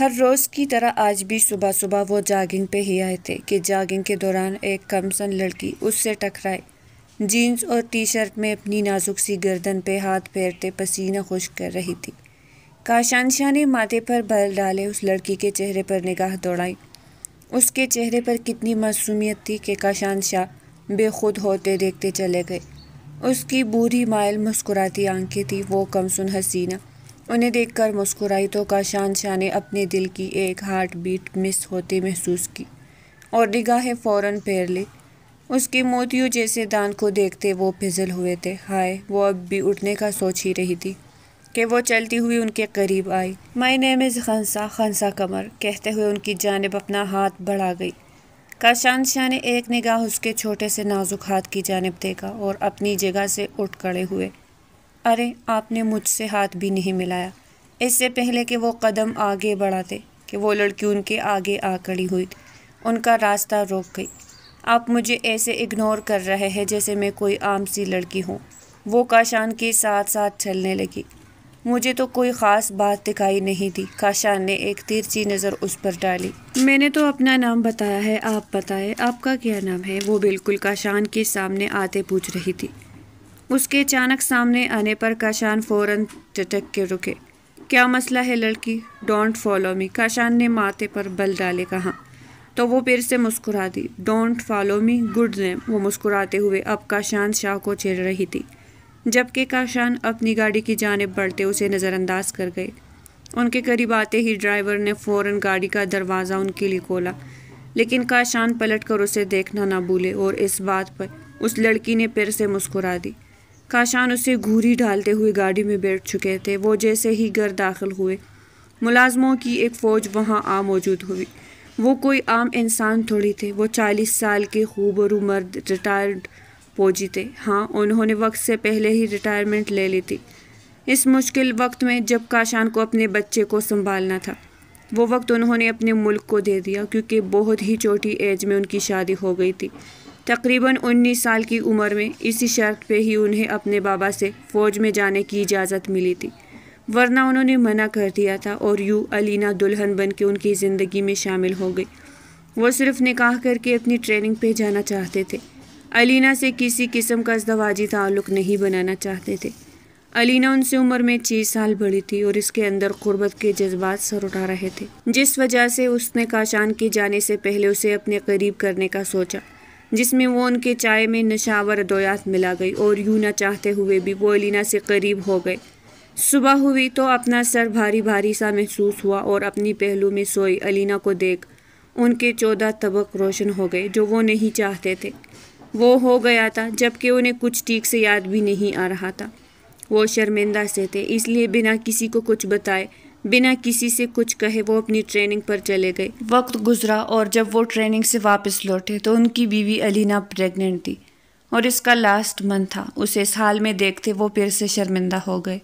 ہر روز کی طرح آج بھی صبح صبح وہ جاگنگ پہ ہی آئے تھے کہ جاگنگ کے دوران ایک کمسن لڑکی اس سے ٹکرائے۔ جینز اور ٹی شرٹ میں اپنی نازک سی گردن پہ ہاتھ پھیرتے پسینہ خشک کر رہی تھی۔ کاشان شاہ نے ماتھے پر بل ڈالے اس لڑکی کے چہرے پر نگاہ دوڑائی۔ اس کے چہرے پر کتنی معصومیت تھی کہ کاشان شاہ بے خود ہوتے دیکھتے چلے گئے۔ اس کی بوڑھی مائل مسکراتی آنکھیں تھیں، وہ کمسن حسینہ انہیں دیکھ کر مسکرائی تو کاشان شاہ نے اپنے دل کی ایک ہارٹ بیٹ مس ہوتے محسوس کی اور نگاہیں فوراً پھیر لی۔ اس کے موتیوں جیسے دان کو دیکھتے وہ پھسل ہوئے تھے۔ ہائے، وہ اب بھی اٹھنے کا سوچ ہی رہی تھی کہ وہ چلتی ہوئی ان کے قریب آئی۔ "مائی نیم از خنسا، خنسا قمر" کہتے ہوئے ان کی جانب اپنا ہاتھ بڑھا گئی۔ کاشان شاہ نے ایک نگاہ اس کے چھوٹے سے نازک ہاتھ کی جانب دیکھا اور اپنی جگہ سے اٹھ کھڑے ہوئے۔ "ارے، آپ نے مجھ سے ہاتھ بھی نہیں ملایا"۔ اس سے پہلے کہ وہ قدم آگے بڑھاتے کہ وہ لڑکی ان کے آگے آ کھڑی ہوئی، ان کا راستہ روک گئی۔ "آپ مجھے ایسے اگنور کر رہے ہیں جیسے میں کوئی عام سی لڑکی ہوں"۔ وہ کاشان کے ساتھ ساتھ چلنے لگی۔ "مجھے تو کوئی خاص بات دکھائی نہیں دی"۔ کاشان نے ایک تیرچی نظر اس پر ڈالی۔ "میں نے تو اپنا نام بتایا ہے، آپ بتائیں آپ کا کیا نام ہے"۔ وہ بالکل کاشان کے سامنے آتے پوچھ رہی تھی۔ اس کے اچانک سامنے آنے پر کاشان فوراً ٹھٹک کے رکے۔ "کیا مسئلہ ہے لڑکی"۔ "ڈونٹ فالو می"۔ کاشان نے ماتھے پر بل ڈالے کہا تو وہ پھر سے مسکرا دی۔ "Don't follow me, good name". وہ مسکراتے ہوئے اب کاشان شاہ کو چھیڑ رہی تھی، جبکہ کاشان اپنی گاڑی کی جانب بڑھتے اسے نظر انداز کر گئے۔ ان کے قریب آتے ہی ڈرائیور نے فوراً گاڑی کا دروازہ ان کے لیے کھولا، لیکن کاشان پلٹ کر اسے دیکھنا نہ بھولے اور اس بات پر اس لڑکی نے پھر سے مسکرا دی۔ کاشان اسے گھوری ڈالتے ہوئے گاڑی میں بیٹھ چکے تھے۔ وہ جیسے ہی گھر داخل ہوئے، ملازموں کی ایک فوج وہاں آ موجود ہوئی۔ وہ کوئی عام انسان تھوڑی تھے، وہ 40 سال کے خوبرو مرد ریٹائرڈ فوجی تھے۔ ہاں، انہوں نے وقت سے پہلے ہی ریٹائرمنٹ لے لی تھی۔ اس مشکل وقت میں جب کاشان کو اپنے بچے کو سنبھالنا تھا، وہ وقت انہوں نے اپنے ملک کو دے دیا، کیونکہ بہت ہی چھوٹی ایج میں ان کی شادی ہو گئی تھی، تقریباً 19 سال کی عمر میں۔ اسی شرط پہ ہی انہیں اپنے بابا سے فوج میں جانے کی اجازت ملی تھی، ورنہ انہوں نے منع کر دیا تھا، اور یوں الینا دلہن بن کے ان کی زندگی میں شامل ہو گئی۔ وہ صرف نکاح کر کے اپنی ٹریننگ پہ جانا چاہتے تھے، الینا سے کسی قسم کا ازدواجی تعلق نہیں بنانا چاہتے تھے۔ الینا ان سے عمر میں 6 سال بڑی تھی اور اس کے اندر قربت کے جذبات سر اٹھا رہے تھے، جس وجہ سے اس نے کاشان کے جانے سے پہلے اسے اپنے قریب کرنے کا سوچا، جس میں وہ ان کے چائے میں نشاور ادویات ملا گئی، اور یوں نہ چاہتے ہوئے بھی وہ الینا سے قریب ہو گئے۔ صبح ہوئی تو اپنا سر بھاری بھاری سا محسوس ہوا، اور اپنی پہلو میں سوئی الینا کو دیکھ ان کے 14 طبق روشن ہو گئے، جو وہ نہیں چاہتے تھے۔ وہ ہو گیا تھا، جبکہ انہیں کچھ ٹھیک سے یاد بھی نہیں آ رہا تھا۔ وہ شرمندہ سے تھے، اس لیے بنا کسی کو کچھ بتائے، بنا کسی سے کچھ کہے وہ اپنی ٹریننگ پر چلے گئے۔ وقت گزرا اور جب وہ ٹریننگ سے واپس لوٹے تو ان کی بیوی الینا پریگننٹ تھی اور اس کا لاسٹ منتھ تھا۔ اسے اس حال میں دیکھتے وہ پھر سے شرمندہ ہو گئے۔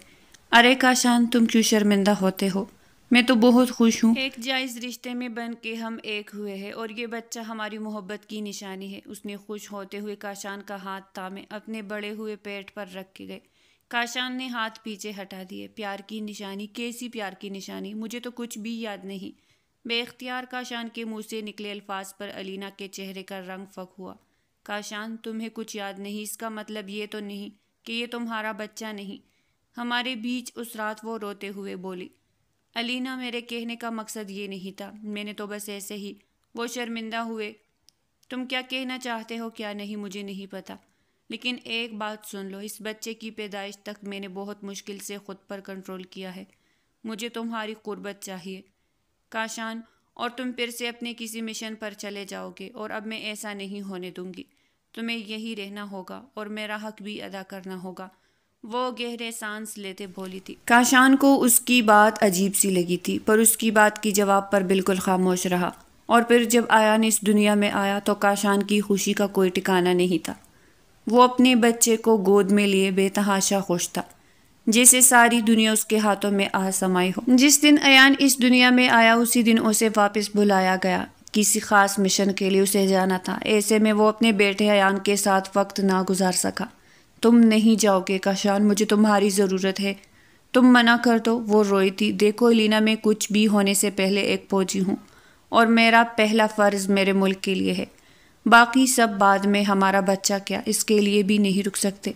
"ارے کاشان، تم کیوں شرمندہ ہوتے ہو؟ میں تو بہت خوش ہوں۔ ایک جائز رشتے میں بن کے ہم ایک ہوئے ہیں اور یہ بچہ ہماری محبت کی نشانی ہے"۔ اس نے خوش ہوتے ہوئے کاشان کا ہاتھ تھامے اپنے بڑے ہوئے پیٹ پر رکھ کے گئے۔ کاشان نے ہاتھ پیچھے ہٹا دیے۔ "پیار کی نشانی؟ کیسی پیار کی نشانی؟ مجھے تو کچھ بھی یاد نہیں"۔ بے اختیار کاشان کے منہ سے نکلے الفاظ پر الینا کے چہرے کا رنگ فک ہوا۔ "کاشان، تمہیں کچھ یاد نہیں، اس کا مطلب یہ تو نہیں کہ یہ تمہارا بچہ نہیں"۔ ہمارے بیچ اس رات وہ روتے ہوئے بولی۔ "الینا، میرے کہنے کا مقصد یہ نہیں تھا، میں نے تو بس ایسے ہی"۔ وہ شرمندہ ہوئے۔ "تم کیا کہنا چاہتے ہو کیا نہیں مجھے نہیں پتا، لیکن ایک بات سن لو، اس بچے کی پیدائش تک میں نے بہت مشکل سے خود پر کنٹرول کیا ہے۔ مجھے تمہاری قربت چاہیے کاشان، اور تم پھر سے اپنے کسی مشن پر چلے جاؤ گے، اور اب میں ایسا نہیں ہونے دوں گی۔ تمہیں یہی رہنا ہوگا اور میرا حق بھی ادا کرنا ہوگا"۔ وہ گہرے سانس لیتے بولی تھی۔ کاشان کو اس کی بات عجیب سی لگی تھی، پر اس کی بات کی جواب پر بالکل خاموش رہا۔ اور پھر جب ایان اس دنیا میں آیا تو کاشان کی خوشی کا کوئی ٹھکانہ نہیں تھا۔ وہ اپنے بچے کو گود میں لیے بے تحاشا خوش تھا، جیسے ساری دنیا اس کے ہاتھوں میں آ سمائی ہو۔ جس دن ایان اس دنیا میں آیا اسی دن اسے واپس بلایا گیا، کسی خاص مشن کے لیے اسے جانا تھا۔ ایسے میں وہ اپنے بیٹے ایان کے ساتھ وقت نہ گزار سکا۔ "تم نہیں جاؤ گے کاشان، مجھے تمہاری ضرورت ہے"۔ تم منع کر دو۔ وہ روئی تھی۔ دیکھو الینا، میں کچھ بھی ہونے سے پہلے ایک فوجی ہوں اور میرا پہلا فرض میرے ملک کے لیے ہے، باقی سب بعد میں۔ ہمارا بچہ کیا اس کے لیے بھی نہیں رک سکتے؟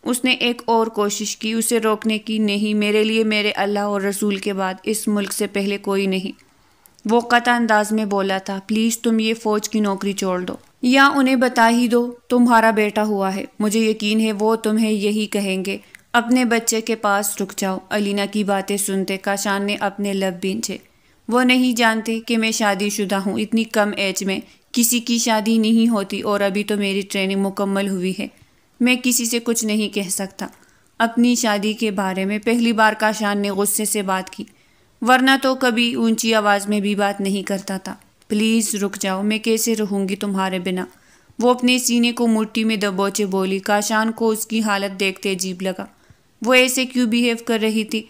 اس نے ایک اور کوشش کی اسے روکنے کی۔ نہیں، میرے لیے میرے اللہ اور رسول کے بعد اس ملک سے پہلے کوئی نہیں، وہ قطع انداز میں بولا تھا۔ پلیز تم یہ فوج کی نوکری چھوڑ دو یا انہیں بتا ہی دو تمہارا بیٹا ہوا ہے۔ مجھے یقین ہے وہ تمہیں یہی کہیں گے، اپنے بچے کے پاس رک جاؤ۔ الینا کی باتیں سنتے کاشان نے اپنے لب بھینچے۔ وہ نہیں جانتے کہ میں شادی شدہ ہوں، اتنی کم ایج میں کسی کی شادی نہیں ہوتی، اور ابھی تو میری ٹریننگ مکمل ہوئی ہے۔ میں کسی سے کچھ نہیں کہہ سکتا اپنی شادی کے بارے میں۔ پہلی بار کاشان نے غصے سے بات کی، ورنہ تو کبھی اونچی آواز میں بھی بات نہیں کرتا تھا۔ پلیز رک جاؤ، میں کیسے رہوں گی تمہارے بنا؟ وہ اپنے سینے کو مٹھی میں دبوچے بولی۔ کاشان کو اس کی حالت دیکھتے عجیب لگا، وہ ایسے کیوں بیہیو کر رہی تھی؟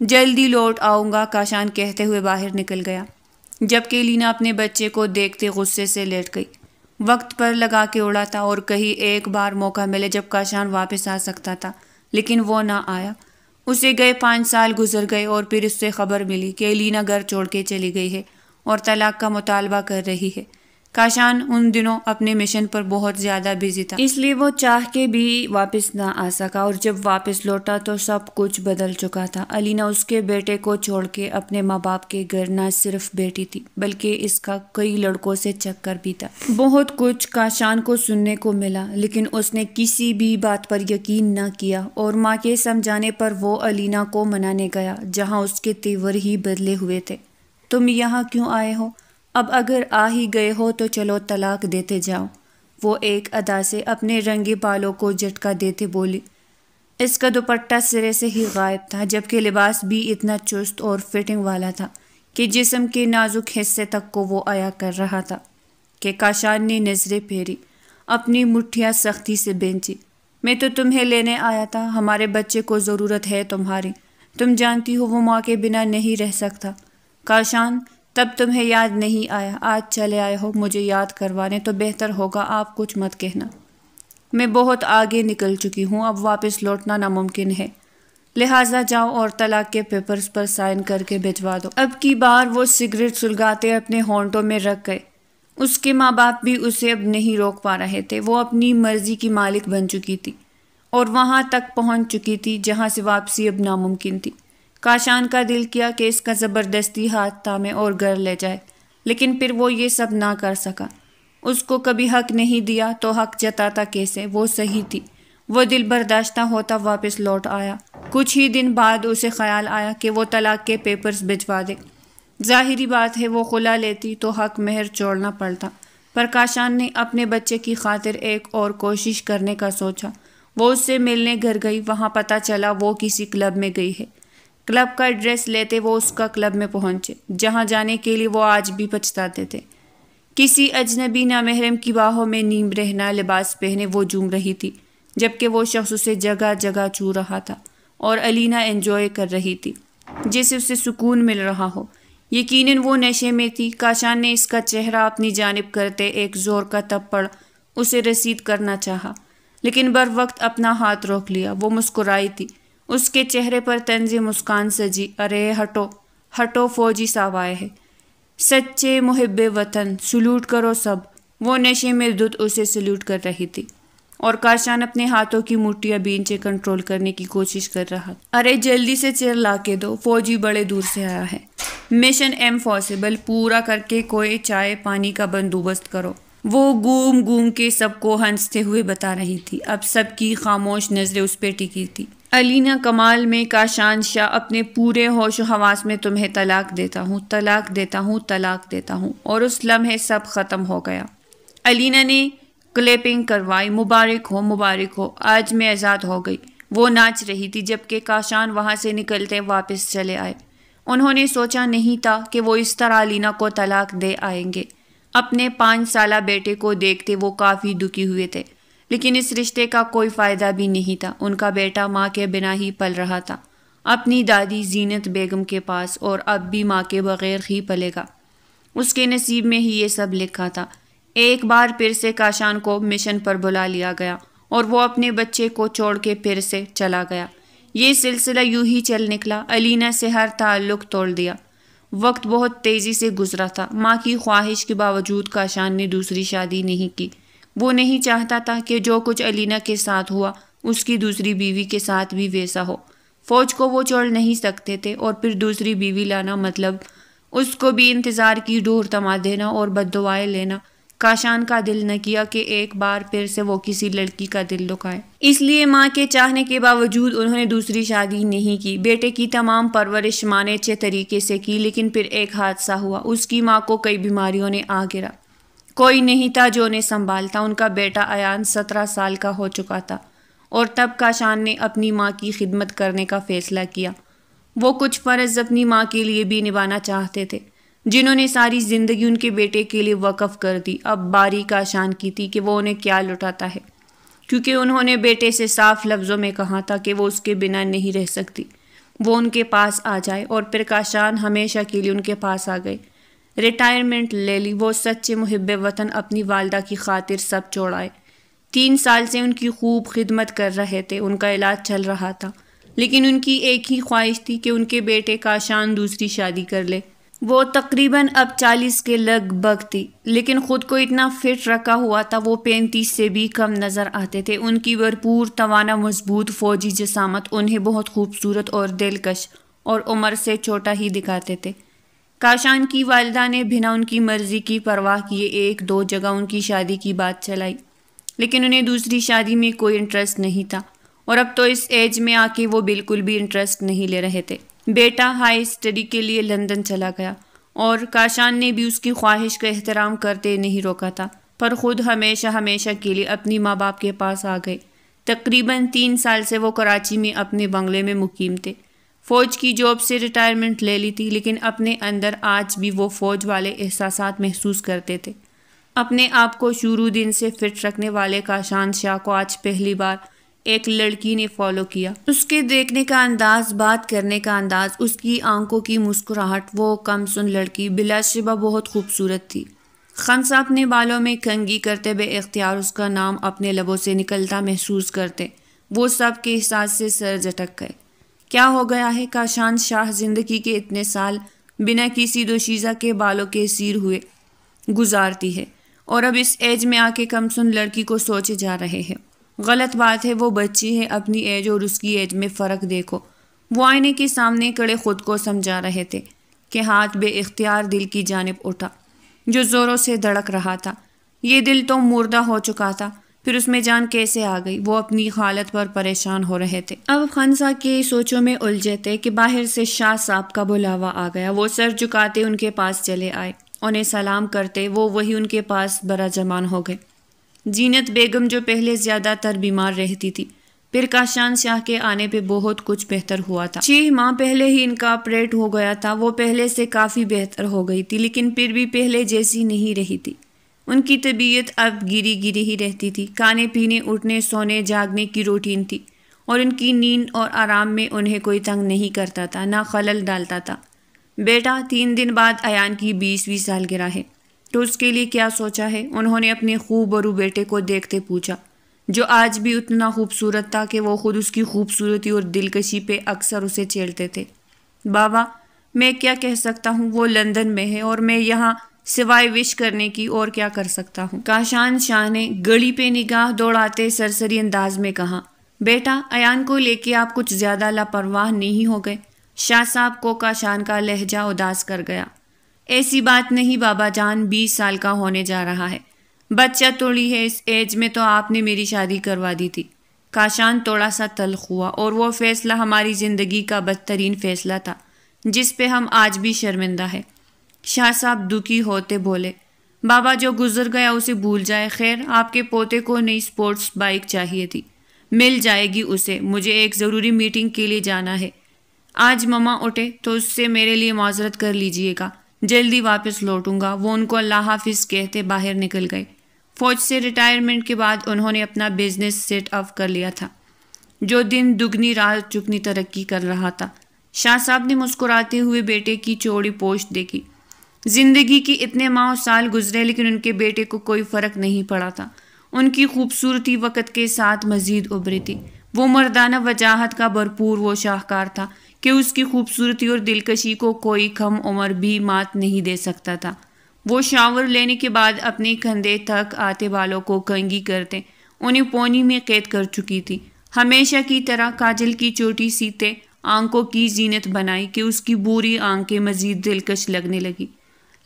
جلدی لوٹ آؤں گا، کاشان کہتے ہوئے باہر نکل گیا، جبکہ الینا اپنے بچے کو دیکھتے غصے سے لیٹ گئی۔ وقت پر لگا کے اڑا تھا اور کہیں ایک بار موقع ملے جب کاشان واپس آ سکتا تھا، لیکن وہ نہ آیا۔ اسے گئے 5 سال گزر گئے اور پھر اس سے خبر ملی کہ الینا گھر چھوڑ کے چلی گئی ہے اور طلاق کا مطالبہ کر رہی ہے۔ کاشان ان دنوں اپنے مشن پر بہت زیادہ بزی تھا، اس لیے وہ چاہ کے بھی واپس نہ آ سکا، اور جب واپس لوٹا تو سب کچھ بدل چکا تھا۔ الینا اس کے بیٹے کو چھوڑ کے اپنے ماں باپ کے گھر نہ صرف بیٹی تھی بلکہ اس کا کئی لڑکوں سے چکر بھی تھا۔ بہت کچھ کاشان کو سننے کو ملا، لیکن اس نے کسی بھی بات پر یقین نہ کیا، اور ماں کے سمجھانے پر وہ الینا کو منانے گیا جہاں اس کے تیور ہی بدلے ہوئے تھے۔ تم یہاں کیوں آئے ہو؟ اب اگر آ ہی گئے ہو تو چلو طلاق دیتے جاؤ۔ وہ ایک ادا سے اپنے رنگی بالوں کو جھٹکا دیتے بولی۔ اس کا دوپٹہ سرے سے ہی غائب تھا، جبکہ لباس بھی اتنا چست اور فٹنگ والا تھا کہ جسم کے نازک حصے تک کو وہ عیا کر رہا تھا کہ کاشان نے نظریں پھیری، اپنی مٹھیاں سختی سے بھینچی۔ میں تو تمہیں لینے آیا تھا، ہمارے بچے کو ضرورت ہے تمہاری، تم جانتی ہو وہ ماں کے بنا نہیں رہ سکتا۔ کاشان، تب تمہیں یاد نہیں آیا، آج چلے آئے ہو مجھے یاد کروانے، تو بہتر ہوگا آپ کچھ مت کہنا۔ میں بہت آگے نکل چکی ہوں، اب واپس لوٹنا ناممکن ہے، لہٰذا جاؤ اور طلاق کے پیپرز پر سائن کر کے بھجوا دو۔ اب کی بار وہ سگریٹ سلگاتے اپنے ہونٹوں میں رکھ گئے۔ اس کے ماں باپ بھی اسے اب نہیں روک پا رہے تھے، وہ اپنی مرضی کی مالک بن چکی تھی اور وہاں تک پہنچ چکی تھی جہاں سے واپسی اب ناممکن تھی۔ کاشان کا دل کیا کہ اس کا زبردستی ہاتھ تھامے اور گھر لے جائے، لیکن پھر وہ یہ سب نہ کر سکا۔ اس کو کبھی حق نہیں دیا تو حق جتاتا کیسے؟ وہ صحیح تھی۔ وہ دل برداشتہ ہوتا واپس لوٹ آیا۔ کچھ ہی دن بعد اسے خیال آیا کہ وہ طلاق کے پیپرز بھجوا دے۔ ظاہری بات ہے وہ خلا لیتی تو حق مہر چھوڑنا پڑتا، پر کاشان نے اپنے بچے کی خاطر ایک اور کوشش کرنے کا سوچا۔ وہ اس سے ملنے گھر گئی، وہاں پتہ چلا وہ کسی کلب میں گئی ہے۔ کلب کا ایڈریس لیتے وہ اس کا کلب میں پہنچے، جہاں جانے کے لیے وہ آج بھی پچھتاتے تھے۔ کسی اجنبی نامحرم کی باہوں میں نیم رہنا لباس پہنے وہ جھوم رہی تھی، جبکہ وہ شخص اسے جگہ جگہ چھو رہا تھا، اور الینا انجوائے کر رہی تھی جیسے اسے سکون مل رہا ہو۔ یقیناً وہ نشے میں تھی۔ کاشان نے اس کا چہرہ اپنی جانب کرتے ایک زور کا تھپڑ اسے رسید کرنا چاہا، لیکن بر وقت اپنا ہاتھ روک لیا۔ وہ مسکرائی تھی، اس کے چہرے پر طنز مسکان سجی۔ ارے ہٹو ہٹو، فوجی صاحب آئے ہیں، سچے محب وطن، سلوٹ کرو سب۔ وہ نشے میں دھت اسے سلوٹ کر رہی تھی، اور کاشان اپنے ہاتھوں کی مٹھیاں بینچے کنٹرول کرنے کی کوشش کر رہا۔ ارے جلدی سے چیئر لا کے دو، فوجی بڑے دور سے آیا ہے، مشن امپاسبل پورا کر کے کوئی چائے پانی کا بندوبست کرو۔ وہ گوم گوم کے سب کو ہنستے ہوئے بتا رہی تھی۔ اب سب کی خاموش نظریں اس پہ ٹکی تھی۔ الینا کمال میں کاشان شاہ اپنے پورے ہوش و حواس میں تمہیں طلاق دیتا ہوں، طلاق دیتا ہوں، طلاق دیتا ہوں، اور اس لمحے سب ختم ہو گیا۔ الینا نے کلیپنگ کروائی۔ مبارک ہو، مبارک ہو، آج میں آزاد ہو گئی۔ وہ ناچ رہی تھی جبکہ کاشان وہاں سے نکلتے واپس چلے آئے۔ انہوں نے سوچا نہیں تھا کہ وہ اس طرح الینا کو طلاق دے آئیں گے۔ اپنے 5 سالہ بیٹے کو دیکھتے وہ کافی دکھی ہوئے تھے، لیکن اس رشتے کا کوئی فائدہ بھی نہیں تھا۔ ان کا بیٹا ماں کے بنا ہی پل رہا تھا، اپنی دادی زینت بیگم کے پاس، اور اب بھی ماں کے بغیر ہی پلے گا۔ اس کے نصیب میں ہی یہ سب لکھا تھا۔ ایک بار پھر سے کاشان کو مشن پر بلا لیا گیا، اور وہ اپنے بچے کو چھوڑ کے پھر سے چلا گیا۔ یہ سلسلہ یوں ہی چل نکلا۔ علینا سے ہر تعلق توڑ دیا۔ وقت بہت تیزی سے گزرا تھا۔ ماں کی خواہش کے باوجود کاشان نے دوسری شادی نہیں کی۔ وہ نہیں چاہتا تھا کہ جو کچھ علینا کے ساتھ ہوا اس کی دوسری بیوی کے ساتھ بھی ویسا ہو۔ فوج کو وہ چھوڑ نہیں سکتے تھے، اور پھر دوسری بیوی لانا مطلب اس کو بھی انتظار کی ڈور تما دینا اور بد دعائیں لینا۔ کاشان کا دل نہ کیا کہ ایک بار پھر سے وہ کسی لڑکی کا دل دکھائے۔ اس لیے ماں کے چاہنے کے باوجود انہوں نے دوسری شادی نہیں کی۔ بیٹے کی تمام پرورش ماں نے اچھے طریقے سے کی، لیکن پھر ایک حادثہ ہوا۔ اس کی ماں کو کئی بیماریوں نے آ گرا۔ کوئی نہیں تھا جو انہیں سنبھالتا۔ ان کا بیٹا ایان 17 سال کا ہو چکا تھا، اور تب کاشان نے اپنی ماں کی خدمت کرنے کا فیصلہ کیا۔ وہ کچھ فرض اپنی ماں کے لیے بھی نبھانا چاہتے تھے، جنہوں نے ساری زندگی ان کے بیٹے کے لیے وقف کر دی۔ اب باری کاشان کی تھی کہ وہ انہیں کیا لٹاتا ہے، کیونکہ انہوں نے بیٹے سے صاف لفظوں میں کہا تھا کہ وہ اس کے بنا نہیں رہ سکتی۔ وہ ان کے پاس آ جائے، اور پھر کاشان ہمیشہ کے لیے ان کے پاس آ گئے۔ ریٹائرمنٹ لے لی۔ وہ سچے محب وطن اپنی والدہ کی خاطر سب چھوڑائے۔ 3 سال سے ان کی خوب خدمت کر رہے تھے۔ ان کا علاج چل رہا تھا، لیکن ان کی ایک ہی خواہش تھی کہ ان کے بیٹے کاشان دوسری شادی کر لے۔ وہ تقریباً اب 40 کے لگ بھگ تھی، لیکن خود کو اتنا فٹ رکھا ہوا تھا وہ 35 سے بھی کم نظر آتے تھے۔ ان کی بھرپور توانا مضبوط فوجی جسامت انہیں بہت خوبصورت اور دلکش اور عمر سے چھوٹا ہی دکھاتے تھے۔ کاشان کی والدہ نے بنا ان کی مرضی کی پرواہ کیے 1-2 جگہ ان کی شادی کی بات چلائی، لیکن انہیں دوسری شادی میں کوئی انٹرسٹ نہیں تھا، اور اب تو اس ایج میں آ کے وہ بالکل بھی انٹرسٹ نہیں لے رہے تھے۔ بیٹا ہائی اسٹڈی کے لیے لندن چلا گیا، اور کاشان نے بھی اس کی خواہش کا احترام کرتے نہیں روکا تھا، پر خود ہمیشہ کے لیے اپنی ماں باپ کے پاس آ گئے۔ تقریباً 3 سال سے وہ کراچی میں اپنے بنگلے میں مقیم تھے۔ فوج کی جاب سے ریٹائرمنٹ لے لی تھی، لیکن اپنے اندر آج بھی وہ فوج والے احساسات محسوس کرتے تھے۔ اپنے آپ کو شروع دن سے فٹ رکھنے والے کاشان شاہ کو آج پہلی بار ایک لڑکی نے فالو کیا۔ اس کے دیکھنے کا انداز، بات کرنے کا انداز، اس کی آنکھوں کی مسکراہٹ، وہ کم سن لڑکی بلا شبہ بہت خوبصورت تھی۔ خنسا اپنے بالوں میں کنگھی کرتے بے اختیار اس کا نام اپنے لبوں سے نکلتا محسوس کرتے وہ سب کے احساس سے سر جھٹک گئے۔ کیا ہو گیا ہے؟ کاشان شاہ زندگی کے اتنے سال بنا کسی دوشیزہ کے بالوں کے سیر ہوئے گزارتی ہے، اور اب اس ایج میں آ کے کم سن لڑکی کو سوچے جا رہے ہیں۔ غلط بات ہے، وہ بچی ہے، اپنی ایج اور اس کی ایج میں فرق دیکھو۔ وہ آئینے کے سامنے کھڑے خود کو سمجھا رہے تھے کہ ہاتھ بے اختیار دل کی جانب اٹھا جو زوروں سے دھڑک رہا تھا۔ یہ دل تو مردہ ہو چکا تھا، پھر اس میں جان کیسے آ گئی؟ وہ اپنی حالت پر پریشان ہو رہے تھے۔ اب خنسا کے سوچوں میں الجھے تھے کہ باہر سے شاہ صاحب کا بلاوا آ گیا۔ وہ سر جھکاتے ان کے پاس چلے آئے، انہیں سلام کرتے وہ وہی ان کے پاس براجمان ہو گئے۔ زینت بیگم جو پہلے زیادہ تر بیمار رہتی تھی، پھر کاشان شاہ کے آنے پہ بہت کچھ بہتر ہوا تھا۔ 6 ماہ پہلے ہی ان کا آپریٹ ہو گیا تھا۔ وہ پہلے سے کافی بہتر ہو گئی تھی، لیکن پھر بھی پہلے جیسی نہیں رہی تھی۔ ان کی طبیعت اب گری ہی رہتی تھی۔ کھانے پینے، اٹھنے سونے جاگنے کی روٹین تھی، اور ان کی نیند اور آرام میں انہیں کوئی تنگ نہیں کرتا تھا، نہ خلل ڈالتا تھا۔ بیٹا 3 دن بعد ایان کی 20ویں سالگرہ ہے، تو اس کے لیے کیا سوچا ہے؟ انہوں نے اپنے خوبرو بیٹے کو دیکھتے پوچھا، جو آج بھی اتنا خوبصورت تھا کہ وہ خود اس کی خوبصورتی اور دلکشی پہ اکثر اسے چھیڑتے تھے۔ بابا، میں کیا کہہ سکتا ہوں؟ وہ لندن میں ہے اور میں یہاں سوائے وش کرنے کی اور کیا کر سکتا ہوں؟ کاشان شاہ نے گھڑی پہ نگاہ دوڑاتے سرسری انداز میں کہا۔ بیٹا، ایان کو لے کے آپ کچھ زیادہ لاپرواہ نہیں ہو گئے؟ شاہ صاحب کو کاشان کا لہجہ اداس کر گیا۔ ایسی بات نہیں بابا جان، 20 سال کا ہونے جا رہا ہے، بچہ توڑی ہے، اس ایج میں تو آپ نے میری شادی کروا دی تھی۔ کاشان تھوڑا سا تلخ ہوا، اور وہ فیصلہ ہماری زندگی کا بدترین فیصلہ تھا جس پہ ہم آج بھی شرمندہ ہیں۔ شاہ صاحب دکھی ہوتے بولے، بابا جو گزر گیا اسے بھول جائے۔ خیر، آپ کے پوتے کو نئی سپورٹس بائک چاہیے تھی، مل جائے گی اسے۔ مجھے ایک ضروری میٹنگ کے لیے جانا ہے۔ آج مما اٹھے تو اس سے میرے لیے معذرت کر لیجئے گا، جلدی واپس لوٹوں گا۔ وہ ان کو اللہ حافظ کہتے باہر نکل گئے۔ فوج سے ریٹائرمنٹ کے بعد انہوں نے اپنا بزنس سیٹ اپ کر لیا تھا، جو دن دگنی رات چگنی ترقی کر رہا تھا۔ شاہ صاحب نے مسکراتے ہوئے بیٹے کی چوڑی پوچھ دیکھی۔ زندگی کی اتنے ماہ و سال گزرے، لیکن ان کے بیٹے کو کوئی فرق نہیں پڑا تھا۔ ان کی خوبصورتی وقت کے ساتھ مزید ابھری تھی۔ وہ مردانہ وجاہت کا بھرپور وہ شاہکار تھا کہ اس کی خوبصورتی اور دلکشی کو کوئی کم عمر بھی مات نہیں دے سکتا تھا۔ وہ شاور لینے کے بعد اپنے کندھے تک آتے بالوں کو کنگھی کرتے انہیں پونی میں قید کر چکی تھی۔ ہمیشہ کی طرح کاجل کی چھوٹی سیتے آنکھوں کی زینت بنائی کہ اس کی بوری آنکھیں مزید دلکش لگنے لگی۔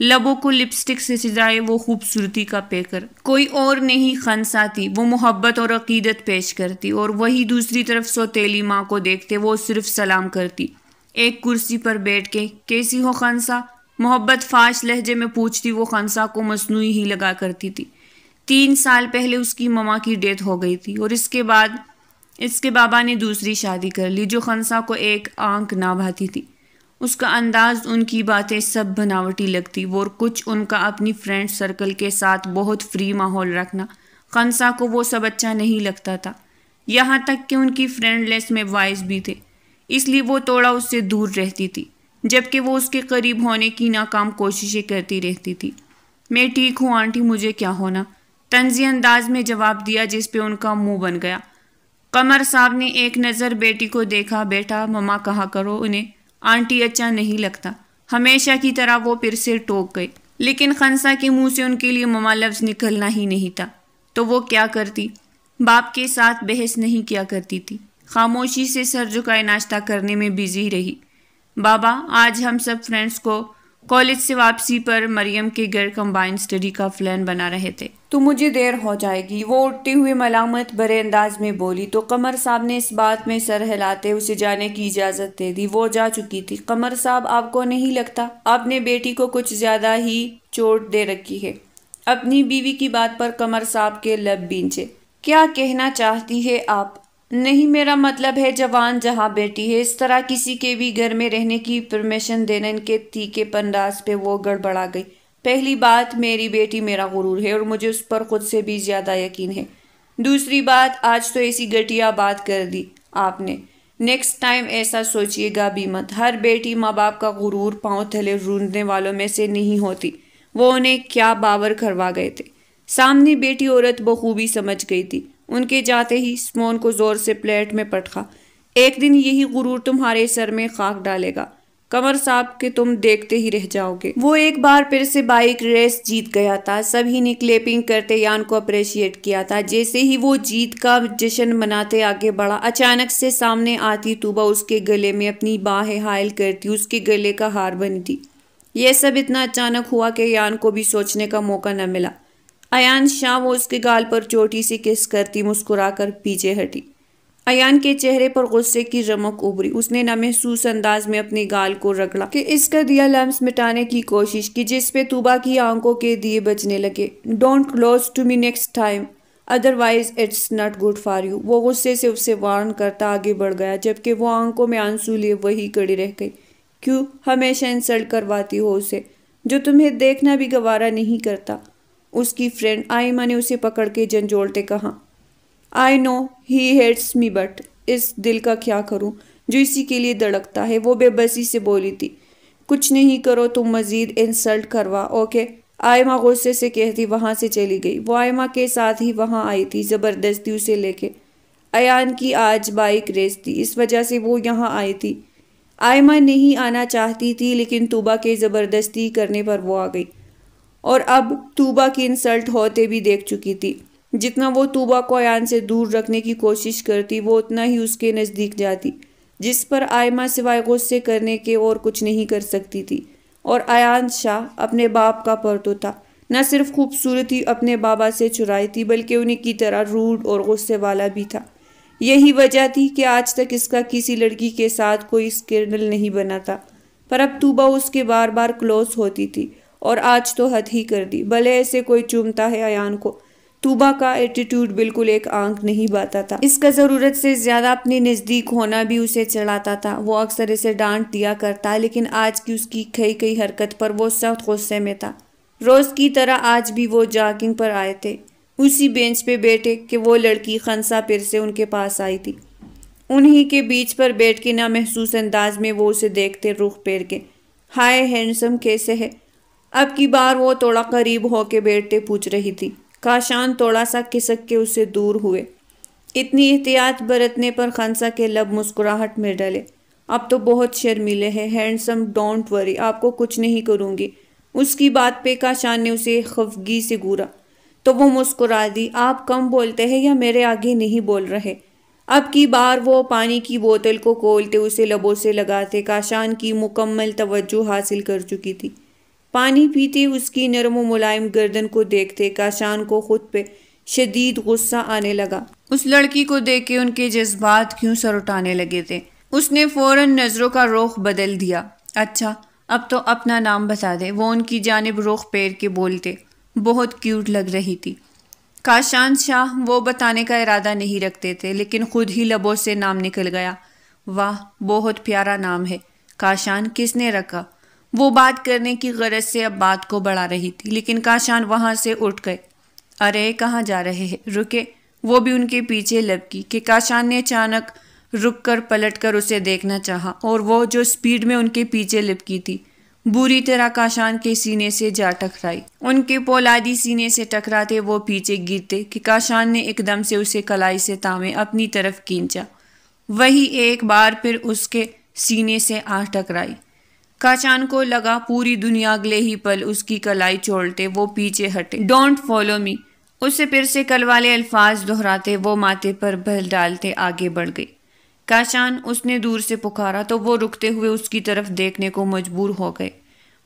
لبوں کو لپسٹک سے سجائے وہ خوبصورتی کا پیکر کوئی اور نہیں خنسا تھی۔ وہ محبت اور عقیدت پیش کرتی اور وہی دوسری طرف سوتیلی ماں کو دیکھتے وہ صرف سلام کرتی۔ ایک کرسی پر بیٹھ کے کیسی ہو خنسا، محبت فاش لہجے میں پوچھتی وہ خنسا کو مصنوعی ہی لگا کرتی تھی۔ 3 سال پہلے اس کی ماما کی ڈیتھ ہو گئی تھی اور اس کے بعد اس کے بابا نے دوسری شادی کر لی جو خنسا کو ایک آنکھ نہ بھاتی تھی۔ اس کا انداز، ان کی باتیں سب بناوٹی لگتی اور کچھ ان کا اپنی فرینڈ سرکل کے ساتھ بہت فری ماحول رکھنا خنسا کو وہ سب اچھا نہیں لگتا تھا، یہاں تک کہ ان کی فرینڈ لسٹ میں وائس بھی تھے، اس لیے وہ تھوڑا اس سے دور رہتی تھی جبکہ وہ اس کے قریب ہونے کی ناکام کوششیں کرتی رہتی تھی۔ میں ٹھیک ہوں آنٹی، مجھے کیا ہونا، طنزی انداز میں جواب دیا جس پہ ان کا منہ بن گیا۔ قمر صاحب نے ایک نظر بیٹی کو دیکھا، بیٹا مما کہا کرو انہیں آنٹی اچھا نہیں لگتا۔ ہمیشہ کی طرح وہ پھر سے ٹوک گئی، لیکن خنسا کے منہ سے ان کے لیے مما لفظ نکلنا ہی نہیں تھا۔ تو وہ کیا کرتی؟ باپ کے ساتھ بحث نہیں کیا کرتی تھی، خاموشی سے سر جھکائے ناشتہ کرنے میں بزی رہی۔ بابا آج ہم سب فرینڈز کو کالج سے واپسی پر مریم کے گھر کمبائن اسٹڈی کا پلان بنا رہے تھے، تو مجھے دیر ہو جائے گی، وہ اٹھتے ہوئے ملامت بھرے انداز میں بولی۔ تو قمر صاحب نے اس بات میں سر ہلاتے اسے جانے کی اجازت دے دی، وہ جا چکی تھی۔ قمر صاحب آپ کو نہیں لگتا آپ نے بیٹی کو کچھ زیادہ ہی چوٹ دے رکھی ہے؟ اپنی بیوی کی بات پر قمر صاحب کے لب بھینچے۔ کیا کہنا چاہتی ہے آپ؟ نہیں میرا مطلب ہے جوان جہاں بیٹی ہے اس طرح کسی کے بھی گھر میں رہنے کی پرمیشن دینا۔ ان کے تیکھے انداز پہ وہ گڑبڑا گئی۔ پہلی بات میری بیٹی میرا غرور ہے اور مجھے اس پر خود سے بھی زیادہ یقین ہے۔ دوسری بات آج تو ایسی گھٹیا بات کر دی آپ نے، نیکسٹ ٹائم ایسا سوچیے گا بھی مت۔ ہر بیٹی ماں باپ کا غرور پاؤں تلے روندنے والوں میں سے نہیں ہوتی۔ وہ انہیں کیا باور کروا گئے تھے، سامنے بیٹی عورت بخوبی سمجھ گئی تھی۔ ان کے جاتے ہی سمون کو زور سے پلیٹ میں پٹخا۔ ایک دن یہی غرور تمہارے سر میں خاک ڈالے گا قمر صاحب کہ تم دیکھتے ہی رہ جاؤ گے۔ وہ ایک بار پھر سے بائک ریس جیت گیا تھا، سبھی نے کلیپنگ کرتے یان کو اپریشیٹ کیا تھا۔ جیسے ہی وہ جیت کا جشن مناتے آگے بڑھا، اچانک سے سامنے آتی توبہ اس کے گلے میں اپنی باہیں حائل کرتی اس کے گلے کا ہار بنی تھی۔ یہ سب اتنا اچانک ہوا کہ یان کو بھی سوچنے کا موقع نہ ملا۔ ایان شاہ وہ اس کے گال پر چوٹی سے کس کرتی مسکرا کر پیچھے ہٹی۔ ایان کے چہرے پر غصے کی رمق ابھری، اس نے نامحسوس انداز میں اپنے گال کو رگڑا کہ اس کا دیا لمس مٹانے کی کوشش کی جس پہ توبہ کی آنکھوں کے دیے بجنے لگے۔ Don't close to me next time otherwise it's not good for you. وہ غصے سے اسے وارن کرتا آگے بڑھ گیا جبکہ وہ آنکھوں میں آنسو لیے وہی کڑی رہ گئی۔ کیوں ہمیشہ انسلٹ کرواتی ہو اسے جو تمہیں دیکھنا بھی گوارا نہیں کرتا؟ اس کی فرینڈ آئمہ نے اسے پکڑ کے جھنجھوڑتے کہا۔ آئی نو ہی ہیٹس می بٹ اس دل کا کیا کروں جو اسی کے لیے دھڑکتا ہے، وہ بے بسی سے بولی تھی۔ کچھ نہیں کرو تم مزید انسلٹ کروا اوکے، آئمہ غصے سے کہتی وہاں سے چلی گئی۔ وہ آئمہ کے ساتھ ہی وہاں آئی تھی زبردستی اسے لے کے۔ ایان کی آج بائک ریس تھی اس وجہ سے وہ یہاں آئی تھی۔ آئمہ نہیں آنا چاہتی تھی لیکن توبہ کے زبردستی کرنے پر وہ آ گئی اور اب توبہ کی انسلٹ ہوتے بھی دیکھ چکی تھی۔ جتنا وہ توبہ کو ایان سے دور رکھنے کی کوشش کرتی وہ اتنا ہی اس کے نزدیک جاتی، جس پر آئمہ سوائے غصے کرنے کے اور کچھ نہیں کر سکتی تھی۔ اور ایان شاہ اپنے باپ کا پرتو تھا، نہ صرف خوبصورتی اپنے بابا سے چرائی تھی بلکہ انہیں کی طرح روڈ اور غصے والا بھی تھا۔ یہی وجہ تھی کہ آج تک اس کا کسی لڑکی کے ساتھ کوئی اسکینڈل نہیں بنا تھا، پر اب توبہ اس کے بار بار کلوز ہوتی تھی اور آج تو حد ہی کر دی۔ بھلے ایسے کوئی چومتا ہے ایان کو، توبہ کا ایٹیٹیوڈ بالکل ایک آنکھ نہیں باتا تھا۔ اس کا ضرورت سے زیادہ اپنے نزدیک ہونا بھی اسے چڑھاتا تھا۔ وہ اکثر اسے ڈانٹ دیا کرتا لیکن آج کی اس کی کئی حرکت پر وہ سخت غصے میں تھا۔ روز کی طرح آج بھی وہ جاگنگ پر آئے تھے، اسی بینچ پہ بیٹھے کہ وہ لڑکی خنسا پھر سے ان کے پاس آئی تھی۔ انہی کے بیچ پر بیٹھ کے نامحسوس انداز میں وہ اسے دیکھتے رخ پھیر کے۔ ہائے ہینڈسم کیسے ہے؟ اب کی بار وہ تھوڑا قریب ہو کے بیٹھتے پوچھ رہی تھی۔ کاشان تھوڑا سا کھسک کے اس سے دور ہوئے۔ اتنی احتیاط برتنے پر خنسا کے لب مسکراہٹ میں ڈلے۔ اب تو بہت شرمیلے ہے ہینڈسم، ڈونٹ وری، آپ کو کچھ نہیں کروں گی۔ اس کی بات پہ کاشان نے اسے خفگی سے گورا تو وہ مسکرا دی۔ آپ کم بولتے ہیں یا میرے آگے نہیں بول رہے؟ اب کی بار وہ پانی کی بوتل کو کھولتے اسے لبوں سے لگاتے کاشان کی مکمل توجہ حاصل کر چکی تھی۔ پانی پیتے اس کی نرم و ملائم گردن کو دیکھتے کاشان کو خود پہ شدید غصہ آنے لگا۔ اس لڑکی کو دیکھ کے ان کے جذبات کیوں سر اٹھانے لگے تھے؟ اس نے فوراً نظروں کا رخ بدل دیا۔ اچھا اب تو اپنا نام بتا دے، وہ ان کی جانب رخ پھیر کے بولتے۔ بہت کیوٹ لگ رہی تھی۔ کاشان شاہ وہ بتانے کا ارادہ نہیں رکھتے تھے لیکن خود ہی لبوں سے نام نکل گیا۔ واہ بہت پیارا نام ہے کاشان، کس نے رکھا؟ وہ بات کرنے کی غرض سے اب بات کو بڑھا رہی تھی لیکن کاشان وہاں سے اٹھ گئے۔ ارے کہاں جا رہے ہیں؟ رکے۔ وہ بھی ان کے پیچھے لپکی کہ کاشان نے اچانک رک کر پلٹ کر اسے دیکھنا چاہا اور وہ جو سپیڈ میں ان کے پیچھے لپکی تھی بری طرح کاشان کے سینے سے جا ٹکرائی۔ ان کے پولادی سینے سے ٹکراتے وہ پیچھے گرتے کہ کاشان نے ایک دم سے اسے کلائی سے تامے اپنی طرف کھینچا۔ وہی ایک بار پھر اس کے سینے سے آ ٹکرائی۔ کاشان کو لگا پوری دنیا اگلے ہی پل اس کی کلائی چھوڑتے وہ پیچھے ہٹے۔ ڈونٹ فالو می، اسے پھر سے کل والے الفاظ دہراتے وہ ماتھے پر بل ڈالتے آگے بڑھ گئی۔ کاشان، اس نے دور سے پکارا تو وہ رکتے ہوئے اس کی طرف دیکھنے کو مجبور ہو گئے۔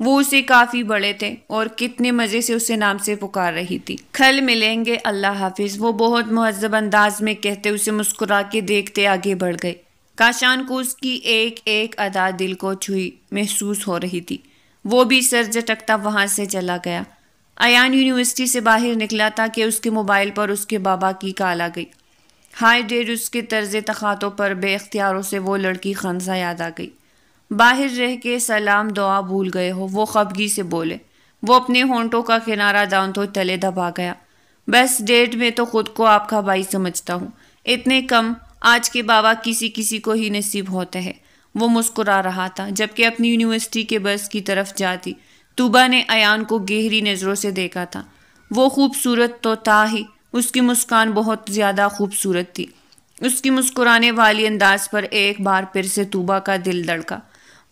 وہ اسے کافی بڑے تھے اور کتنے مزے سے اسے نام سے پکار رہی تھی۔ کل ملیں گے، اللہ حافظ، وہ بہت مہذب انداز میں کہتے اسے مسکرا کے دیکھتے آگے بڑھ گئے۔ کاشان کو اس کی ایک ایک ادا دل کو چھوئی محسوس ہو رہی تھی۔ وہ بھی سر جھٹکتا وہاں سے چلا گیا۔ ایان یونیورسٹی سے باہر نکلا تھا کہ اس کے موبائل پر اس کے بابا کی کال آ گئی۔ ہائی ڈیڈ، اس کے طرز تخاطب پر بے اختیاروں سے وہ لڑکی خنسا یاد آ گئی۔ باہر رہ کے سلام دعا بھول گئے ہو، وہ خفگی سے بولے۔ وہ اپنے ہونٹوں کا کنارہ دانتوں تلے دبا گیا۔ بس ڈیڈ، میں تو خود کو آپ کا بھائی سمجھتا ہوں، اتنے کم آج کے بابا کسی کسی کو ہی نصیب ہوتے ہیں۔ وہ مسکرا رہا تھا جبکہ اپنی یونیورسٹی کے بس کی طرف جاتی طوبا نے ایان کو گہری نظروں سے دیکھا تھا۔ وہ خوبصورت تو تھا ہی، اس کی مسکان بہت زیادہ خوبصورت تھی۔ اس کی مسکرانے والی انداز پر ایک بار پھر سے طوبا کا دل دھڑکا۔